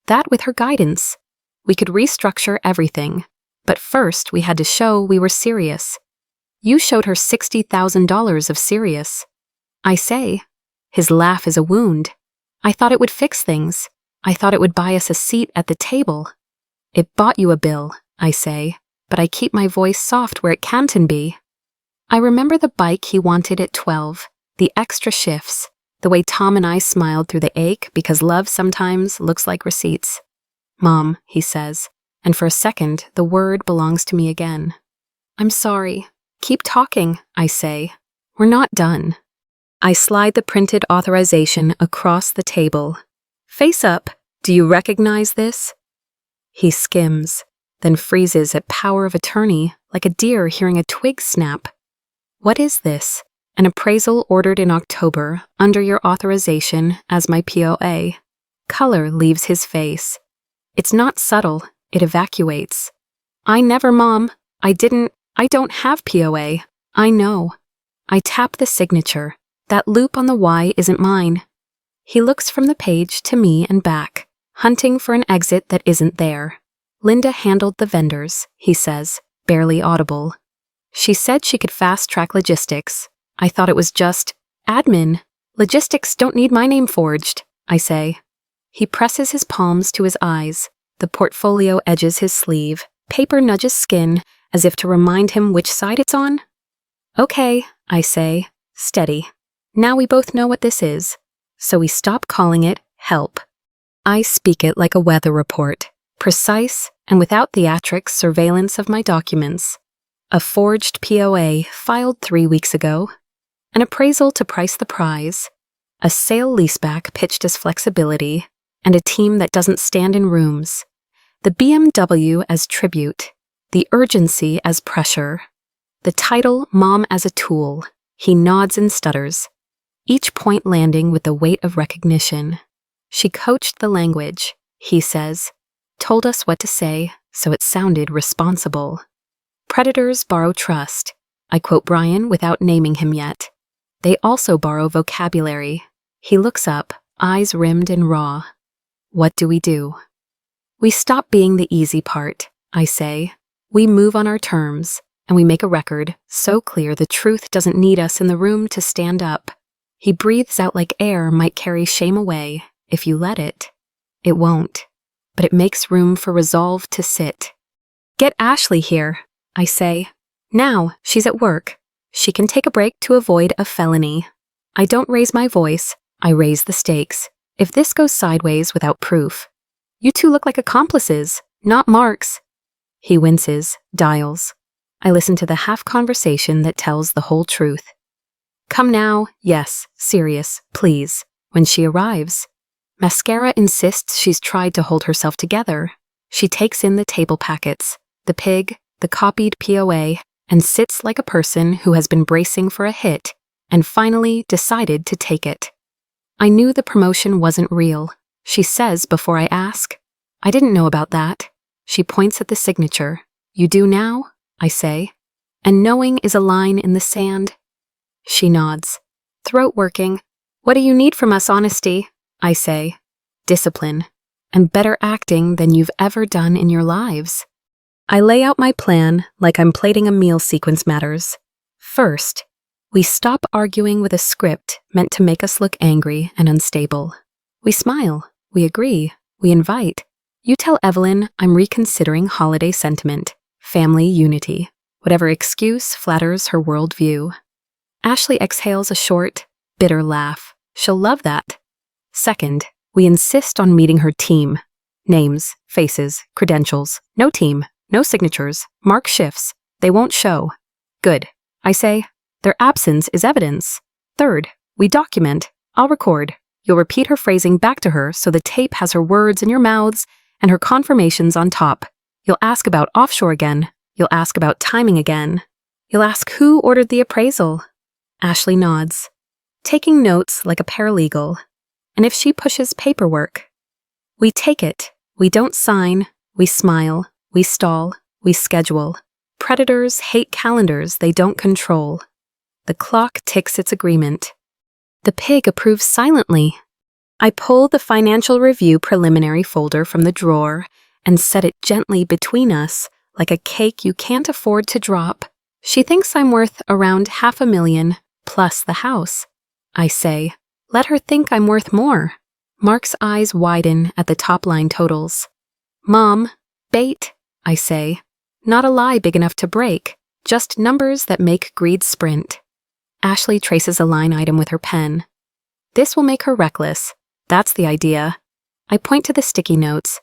That with her guidance. We could restructure everything, but first we had to show we were serious. You showed her $60,000 of serious. I say. His laugh is a wound. I thought it would fix things. I thought it would buy us a seat at the table. It bought you a bill, I say, but I keep my voice soft where it can't be. I remember the bike he wanted at 12, the extra shifts, the way Tom and I smiled through the ache because love sometimes looks like receipts. Mom, he says, and for a second the word belongs to me again. I'm sorry. Keep talking, I say. We're not done. I slide the printed authorization across the table. Face up, do you recognize this? He skims, then freezes at power of attorney like a deer hearing a twig snap. What is this? An appraisal ordered in October under your authorization as my POA. Color leaves his face. It's not subtle, it evacuates. I never, Mom. I don't have POA. I know. I tap the signature. That loop on the Y isn't mine. He looks from the page to me and back, hunting for an exit that isn't there. Linda handled the vendors, he says, barely audible. She said she could fast-track logistics. I thought it was just admin. Logistics don't need my name forged, I say. He presses his palms to his eyes. The portfolio edges his sleeve. Paper nudges skin, as if to remind him which side it's on. Okay, I say, steady. Now we both know what this is, so we stop calling it help. I speak it like a weather report, precise and without theatrics surveillance of my documents. A forged POA filed 3 weeks ago, an appraisal to price the prize, a sale leaseback pitched as flexibility, and a team that doesn't stand in rooms. The BMW as tribute, the urgency as pressure, the title Mom as a tool. He nods and stutters, each point landing with the weight of recognition. She coached the language, he says, told us what to say so it sounded responsible. Predators borrow trust. I quote Brian without naming him yet. They also borrow vocabulary. He looks up, eyes rimmed and raw. What do? We stop being the easy part, I say. We move on our terms, and we make a record so clear the truth doesn't need us in the room to stand up. He breathes out like air might carry shame away if you let it. It won't, but it makes room for resolve to sit. Get Ashley here, I say. Now, she's at work. She can take a break to avoid a felony. I don't raise my voice, I raise the stakes. If this goes sideways without proof, you two look like accomplices, not marks. He winces, dials. I listen to the half conversation that tells the whole truth. Come now, yes, serious, please. When she arrives, Mascara insists she's tried to hold herself together. She takes in the table packets, the pig, the copied POA, and sits like a person who has been bracing for a hit and finally decided to take it. I knew the promotion wasn't real, she says before I ask. I didn't know about that. She points at the signature. You do now? I say. And knowing is a line in the sand. She nods. Throat working. What do you need from us, honesty? I say. Discipline. And better acting than you've ever done in your lives. I lay out my plan like I'm plating a meal sequence matters. First, we stop arguing with a script meant to make us look angry and unstable. We smile. We agree. We invite. You tell Evelyn I'm reconsidering holiday sentiment, family unity, whatever excuse flatters her worldview. Ashley exhales a short, bitter laugh. She'll love that. Second, we insist on meeting her team. Names, faces, credentials. No team, no signatures, mark shifts. They won't show. Good. I say, their absence is evidence. Third, we document. I'll record. You'll repeat her phrasing back to her so the tape has her words in your mouths and her confirmations on top. You'll ask about offshore again. You'll ask about timing again. You'll ask who ordered the appraisal. Ashley nods, taking notes like a paralegal. And if she pushes paperwork, we take it. We don't sign. We smile. We stall. We schedule. Predators hate calendars they don't control. The clock ticks its agreement. The pig approves silently. I pull the financial review preliminary folder from the drawer and set it gently between us like a cake you can't afford to drop. She thinks I'm worth around $500,000 plus the house. I say, let her think I'm worth more. Mark's eyes widen at the top line totals. Mom, bait, I say. Not a lie big enough to break, just numbers that make greed sprint. Ashley traces a line item with her pen. This will make her reckless. That's the idea. I point to the sticky notes.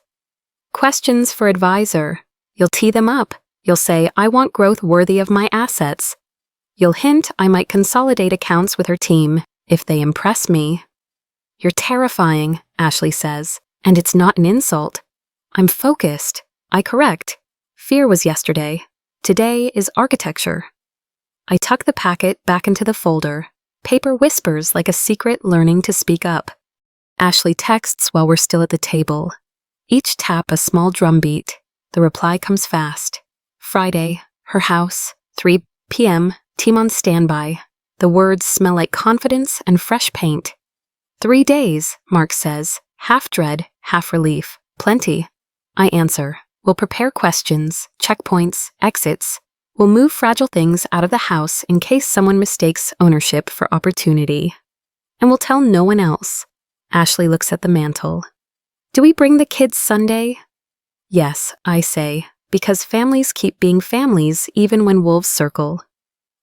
Questions for advisor. You'll tee them up. You'll say, I want growth worthy of my assets. You'll hint I might consolidate accounts with her team if they impress me. You're terrifying, Ashley says, and it's not an insult. I'm focused. I correct. Fear was yesterday. Today is architecture. I tuck the packet back into the folder. Paper whispers like a secret learning to speak up. Ashley texts while we're still at the table. Each tap a small drumbeat. The reply comes fast. Friday, her house, 3 p.m., team on standby. The words smell like confidence and fresh paint. 3 days, Mark says, half dread, half relief. Plenty. I answer. We'll prepare questions, checkpoints, exits. We'll move fragile things out of the house in case someone mistakes ownership for opportunity. And we'll tell no one else. Ashley looks at the mantle. Do we bring the kids Sunday? Yes, I say, because families keep being families even when wolves circle.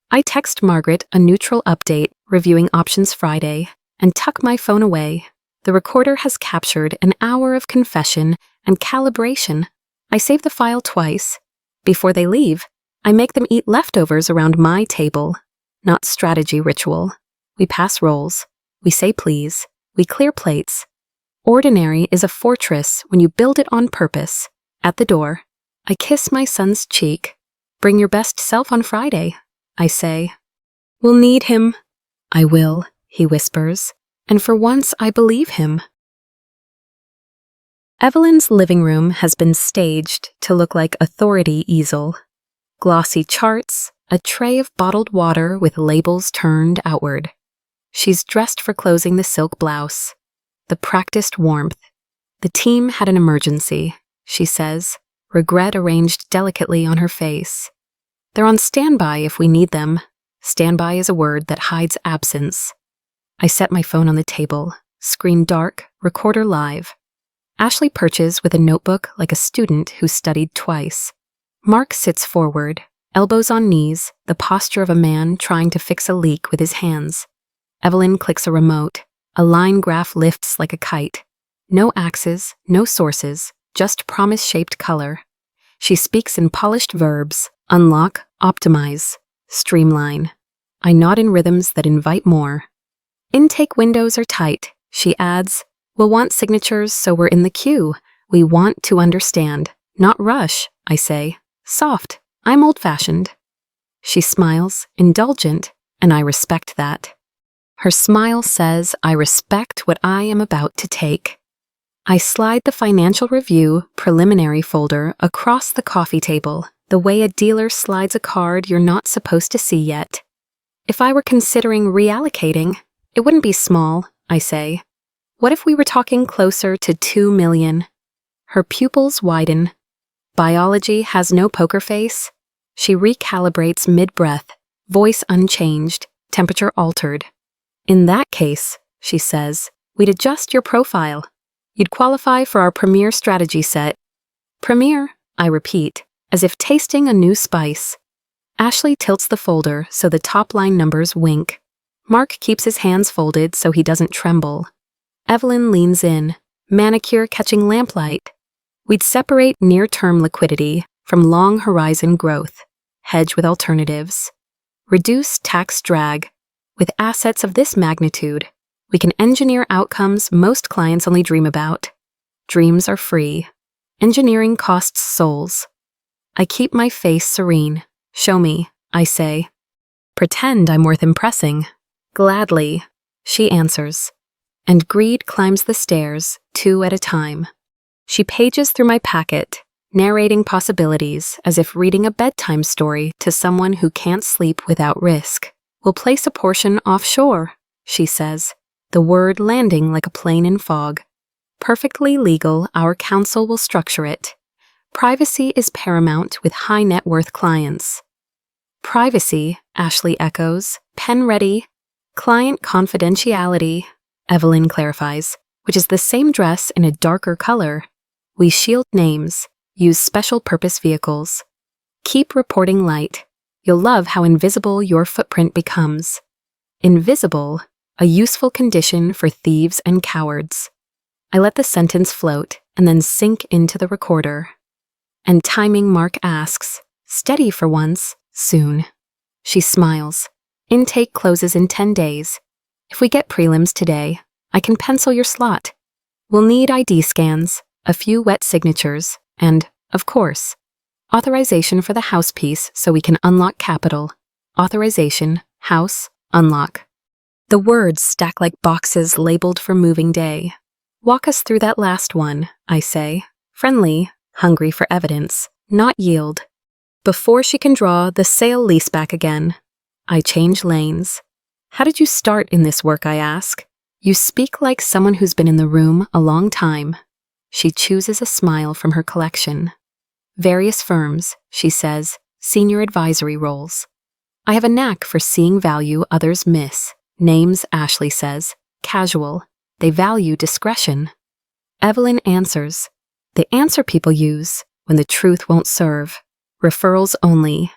I text Margaret a neutral update reviewing options Friday and tuck my phone away. The recorder has captured an hour of confession and calibration. I save the file twice. Before they leave, I make them eat leftovers around my table. Not strategy ritual. We pass rolls. We say please. We clear plates. Ordinary is a fortress when you build it on purpose. At the door, I kiss my son's cheek. Bring your best self on Friday, I say. We'll need him. I will, he whispers, and for once I believe him. Evelyn's living room has been staged to look like authority easel. Glossy charts, a tray of bottled water with labels turned outward. She's dressed for closing the silk blouse. The practiced warmth. The team had an emergency, she says, regret arranged delicately on her face. They're on standby if we need them. Standby is a word that hides absence. I set my phone on the table, screen dark, recorder live. Ashley perches with a notebook like a student who studied twice. Mark sits forward, elbows on knees, the posture of a man trying to fix a leak with his hands. Evelyn clicks a remote. A line graph lifts like a kite. No axes, no sources, just promise-shaped color. She speaks in polished verbs: unlock, optimize, streamline. I nod in rhythms that invite more. Intake windows are tight, she adds. We'll want signatures so we're in the queue. We want to understand, not rush, I say. Soft, I'm old-fashioned. She smiles, indulgent, and I respect that. Her smile says, I respect what I am about to take. I slide the financial review preliminary folder across the coffee table, the way a dealer slides a card you're not supposed to see yet. If I were considering reallocating, it wouldn't be small, I say. What if we were talking closer to 2 million? Her pupils widen. Biology has no poker face. She recalibrates mid-breath, voice unchanged, temperature altered. In that case, she says, we'd adjust your profile. You'd qualify for our premier strategy set. Premier, I repeat, as if tasting a new spice. Ashley tilts the folder so the top line numbers wink. Mark keeps his hands folded so he doesn't tremble. Evelyn leans in, manicure catching lamplight. We'd separate near-term liquidity from long-horizon growth, hedge with alternatives. Reduce tax drag. With assets of this magnitude, we can engineer outcomes most clients only dream about. Dreams are free. Engineering costs souls. I keep my face serene. Show me, I say. Pretend I'm worth impressing. Gladly, she answers. And greed climbs the stairs, 2 at a time. She pages through my packet, narrating possibilities as if reading a bedtime story to someone who can't sleep without risk. We'll place a portion offshore, she says, the word landing like a plane in fog. Perfectly legal, our counsel will structure it. Privacy is paramount with high net worth clients. Privacy, Ashley echoes, pen ready. Client confidentiality, Evelyn clarifies, which is the same dress in a darker color. We shield names, use special purpose vehicles. Keep reporting light. You'll love how invisible your footprint becomes. Invisible, a useful condition for thieves and cowards. I let the sentence float and then sink into the recorder. And timing Mark asks, steady for once, soon. She smiles. Intake closes in 10 days. If we get prelims today, I can pencil your slot. We'll need ID scans, a few wet signatures, and, of course, authorization for the house piece so we can unlock capital. Authorization, house, unlock. The words stack like boxes labeled for moving day. Walk us through that last one, I say. Friendly, hungry for evidence, not yield. Before she can draw the sale leaseback again, I change lanes. How did you start in this work, I ask? You speak like someone who's been in the room a long time. She chooses a smile from her collection. Various firms, she says, senior advisory roles. I have a knack for seeing value others miss. Names, Ashley says, casual. They value discretion. Evelyn answers. The answer people use when the truth won't serve. Referrals only.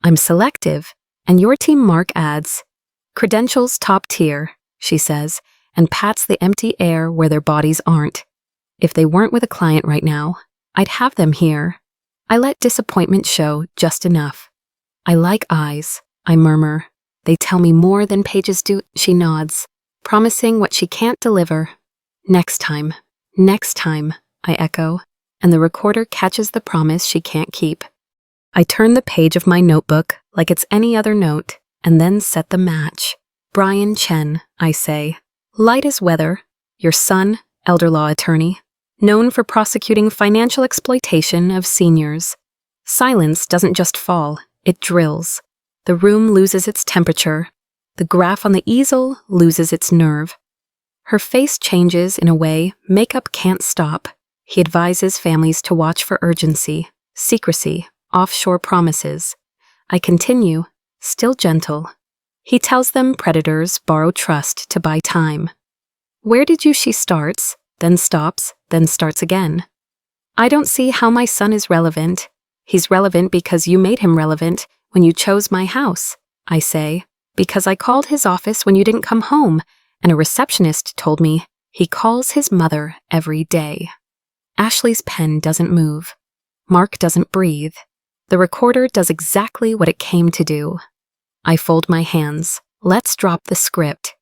I'm selective, and your team, Mark adds. Credentials top tier, she says, and pats the empty air where their bodies aren't. If they weren't with a client right now, I'd have them here. I let disappointment show just enough. I like eyes, I murmur. They tell me more than pages do, she nods, promising what she can't deliver. Next time, I echo, and the recorder catches the promise she can't keep. I turn the page of my notebook like it's any other note, and then set the match. Brian Chen, I say, light as weather, your son, elder law attorney, known for prosecuting financial exploitation of seniors. Silence doesn't just fall, it drills. The room loses its temperature. The graph on the easel loses its nerve. Her face changes in a way makeup can't stop. He advises families to watch for urgency, secrecy, offshore promises. I continue, still gentle. He tells them predators borrow trust to buy time. Where did you? She starts, then stops, then starts again. I don't see how my son is relevant. He's relevant because you made him relevant when you chose my house, I say, because I called his office when you didn't come home, and a receptionist told me he calls his mother every day. Ashley's pen doesn't move. Mark doesn't breathe. The recorder does exactly what it came to do. I fold my hands. Let's drop the script.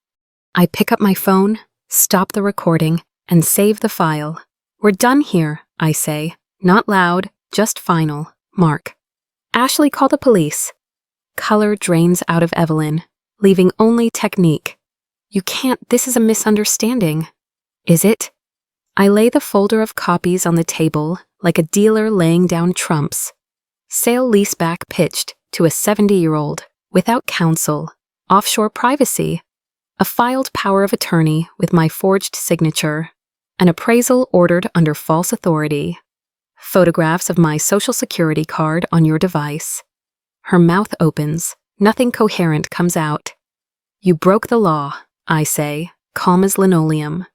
I pick up my phone, stop the recording, and save the file. We're done here, I say. Not loud, just final. Mark. Ashley, call the police. Color drains out of Evelyn, leaving only technique. You can't, this is a misunderstanding. Is it? I lay the folder of copies on the table like a dealer laying down trumps. Sale leaseback pitched to a 70-year-old, without counsel, offshore privacy, a filed power of attorney with my forged signature, an appraisal ordered under false authority, photographs of my social security card on your device. Her mouth opens, nothing coherent comes out. You broke the law, I say, calm as linoleum.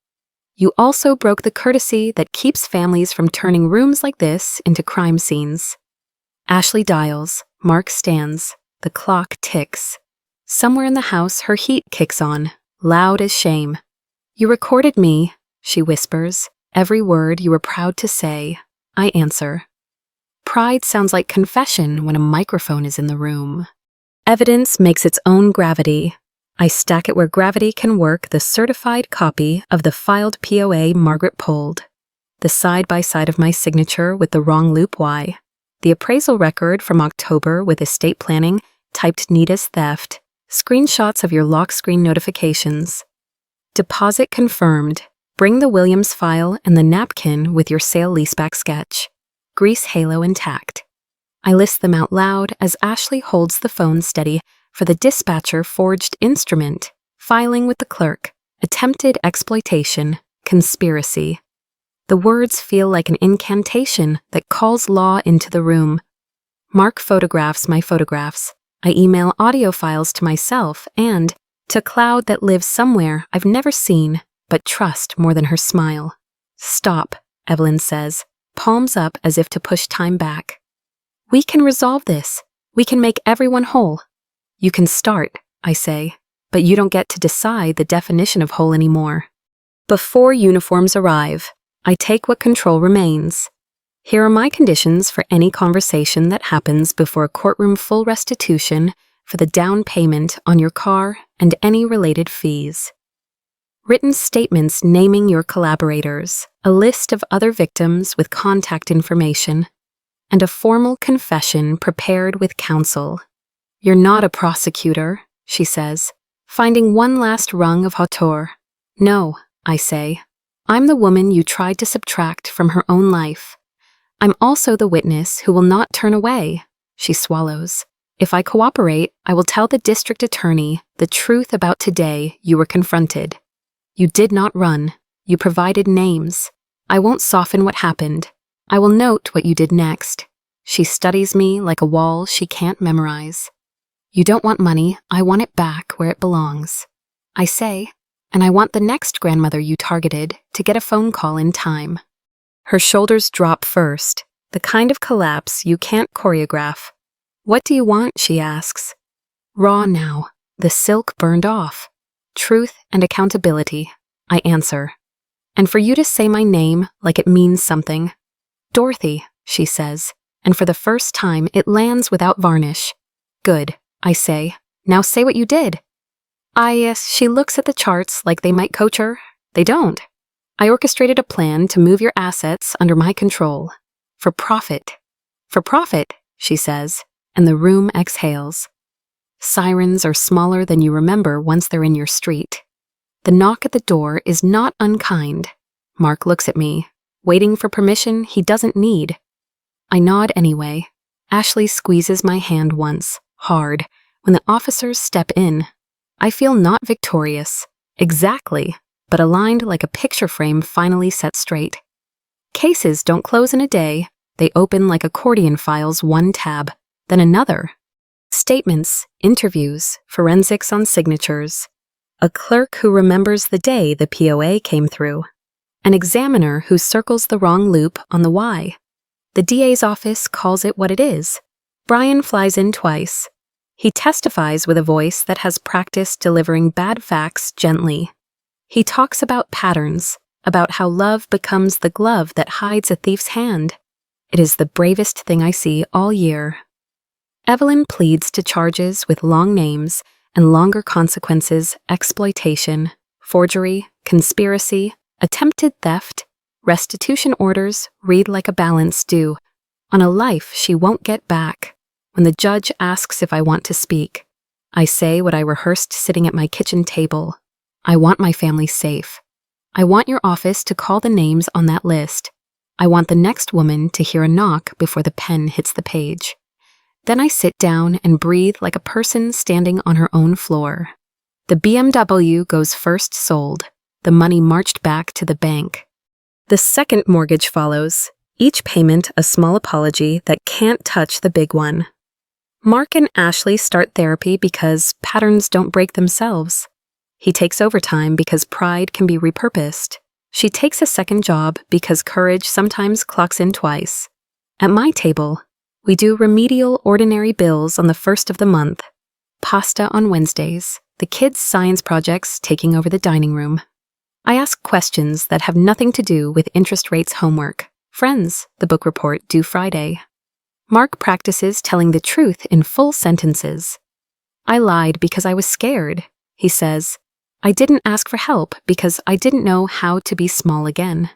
You also broke the courtesy that keeps families from turning rooms like this into crime scenes. Ashley dials, Mark stands, the clock ticks. Somewhere in the house her heat kicks on, loud as shame. You recorded me, she whispers, every word you were proud to say. I answer. Pride sounds like confession when a microphone is in the room. Evidence makes its own gravity. I stack it where gravity can work the certified copy of the filed POA Margaret pulled, the side-by-side of my signature with the wrong loop Y, the appraisal record from October with estate planning typed neat as theft, screenshots of your lock screen notifications. Deposit confirmed. Bring the Williams file and the napkin with your sale leaseback sketch. Grease halo intact. I list them out loud as Ashley holds the phone steady for the dispatcher forged instrument, filing with the clerk, attempted exploitation, conspiracy. The words feel like an incantation that calls law into the room. Mark photographs my photographs. I email audio files to myself and to cloud that lives somewhere I've never seen, but trust more than her smile. Stop, Evelyn says, palms up as if to push time back. We can resolve this. We can make everyone whole. You can start, I say, but you don't get to decide the definition of whole anymore. Before uniforms arrive, I take what control remains. Here are my conditions for any conversation that happens before a courtroom full restitution for the down payment on your car and any related fees. Written statements naming your collaborators, a list of other victims with contact information, and a formal confession prepared with counsel. You're not a prosecutor, she says, finding one last rung of hauteur. No, I say. I'm the woman you tried to subtract from her own life. I'm also the witness who will not turn away, she swallows. If I cooperate, I will tell the district attorney the truth about today you were confronted. You did not run. You provided names. I won't soften what happened. I will note what you did next. She studies me like a wall she can't memorize. You don't want money. I want it back where it belongs. I say, and I want the next grandmother you targeted to get a phone call in time. Her shoulders drop first, the kind of collapse you can't choreograph. What do you want? She asks. Raw now, the silk burned off. Truth and accountability, I answer. And for you to say my name like it means something. Dorothy, she says, and for the first time it lands without varnish. Good, I say. Now say what you did. She looks at the charts like they might coach her. They don't. I orchestrated a plan to move your assets under my control. For profit. For profit, she says, and the room exhales. Sirens are smaller than you remember once they're in your street. The knock at the door is not unkind. Mark looks at me, waiting for permission he doesn't need. I nod anyway. Ashley squeezes my hand once, hard, when the officers step in. I feel not victorious, exactly, but aligned like a picture frame finally set straight. Cases don't close in a day. They open like accordion files, one tab, then another. Statements, interviews, forensics on signatures. A clerk who remembers the day the POA came through. An examiner who circles the wrong loop on the Y. The DA's office calls it what it is. Brian flies in twice. He testifies with a voice that has practiced delivering bad facts gently. He talks about patterns, about how love becomes the glove that hides a thief's hand. It is the bravest thing I see all year. Evelyn pleads to charges with long names and longer consequences: exploitation, forgery, conspiracy, attempted theft. Restitution orders read like a balance due on a life she won't get back. When the judge asks if I want to speak, I say what I rehearsed sitting at my kitchen table. I want my family safe. I want your office to call the names on that list. I want the next woman to hear a knock before the pen hits the page. Then I sit down and breathe like a person standing on her own floor. The BMW goes first sold. The money marched back to the bank. The second mortgage follows, each payment a small apology that can't touch the big one. Mark and Ashley start therapy because patterns don't break themselves. He takes overtime because pride can be repurposed. She takes a second job because courage sometimes clocks in twice. At my table, we do remedial ordinary bills on the first of the month. Pasta on Wednesdays, the kids' science projects taking over the dining room. I ask questions that have nothing to do with interest rates homework. Friends, the book report due Friday. Mark practices telling the truth in full sentences. I lied because I was scared, he says. I didn't ask for help because I didn't know how to be small again.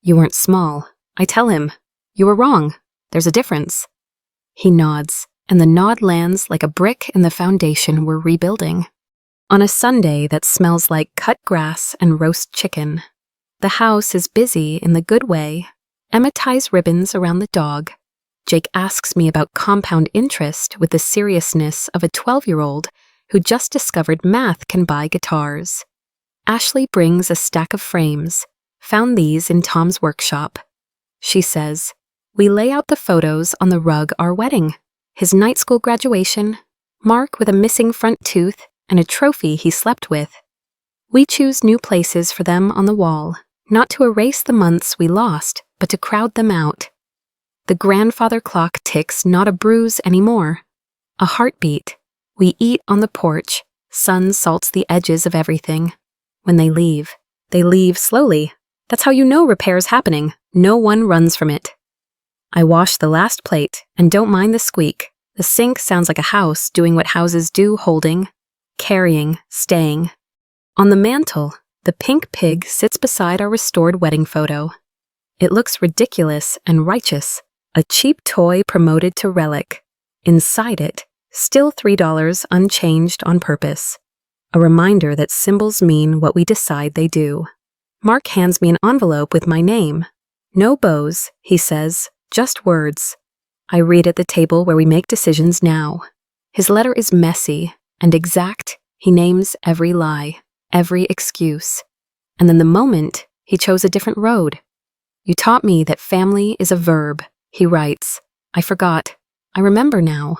You weren't small, I tell him. You were wrong. There's a difference. He nods, and the nod lands like a brick in the foundation we're rebuilding. On a Sunday that smells like cut grass and roast chicken. The house is busy in the good way. Emma ties ribbons around the dog. Jake asks me about compound interest with the seriousness of a 12-year-old who just discovered math can buy guitars. Ashley brings a stack of frames, found these in Tom's workshop. She says, we lay out the photos on the rug our wedding, his night school graduation, Mark with a missing front tooth, and a trophy he slept with. We choose new places for them on the wall, not to erase the months we lost, but to crowd them out. The grandfather clock ticks not a bruise anymore. A heartbeat. We eat on the porch. Sun salts the edges of everything. When they leave slowly. That's how you know repair's happening. No one runs from it. I wash the last plate and don't mind the squeak. The sink sounds like a house doing what houses do, holding, carrying, staying. On the mantel, the pink pig sits beside our restored wedding photo. It looks ridiculous and righteous, a cheap toy promoted to relic. Inside it, still $3 unchanged on purpose. A reminder that symbols mean what we decide they do. Mark hands me an envelope with my name. No bows, he says, just words. I read at the table where we make decisions now. His letter is messy and exact. He names every lie, every excuse. And then the moment, he chose a different road. You taught me that family is a verb, he writes. I forgot. I remember now.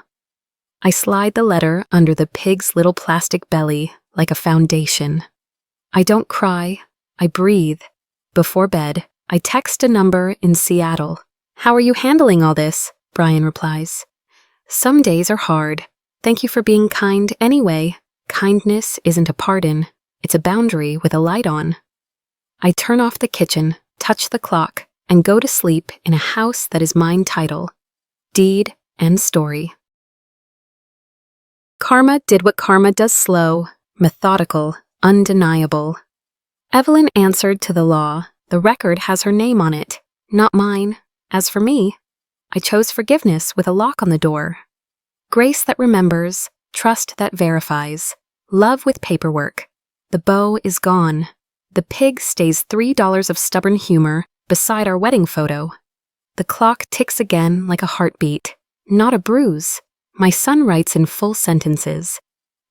I slide the letter under the pig's little plastic belly like a foundation. I don't cry. I breathe. Before bed, I text a number in Seattle. How are you handling all this? Brian replies. Some days are hard. Thank you for being kind anyway. Kindness isn't a pardon. It's a boundary with a light on. I turn off the kitchen, touch the clock, and go to sleep in a house that is mine title, deed, and story. Karma did what karma does, slow, methodical, undeniable. Evelyn answered to the law, The record has her name on it, not mine. As for me, I chose forgiveness with a lock on the door. Grace that remembers, trust that verifies, love with paperwork. The beau is gone. The pig stays $3 of stubborn humor beside our wedding photo. The clock ticks again like a heartbeat, not a bruise. My son writes in full sentences.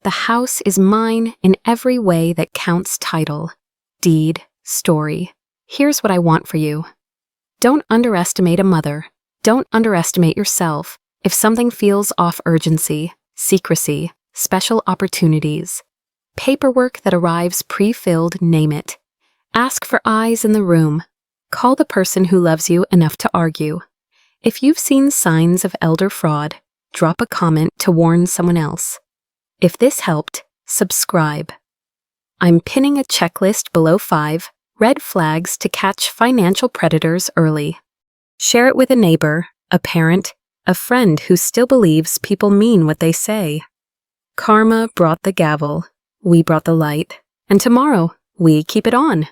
The house is mine in every way that counts: title, deed, story. Here's what I want for you. Don't underestimate a mother. Don't underestimate yourself. If something feels off: urgency, secrecy, special opportunities. Paperwork that arrives pre-filled, name it. Ask for eyes in the room. Call the person who loves you enough to argue. If you've seen signs of elder fraud, drop a comment to warn someone else. If this helped, subscribe. I'm pinning a checklist below 5 red flags to catch financial predators early. Share it with a neighbor, a parent, a friend who still believes people mean what they say. Karma brought the gavel, we brought the light, and tomorrow we keep it on.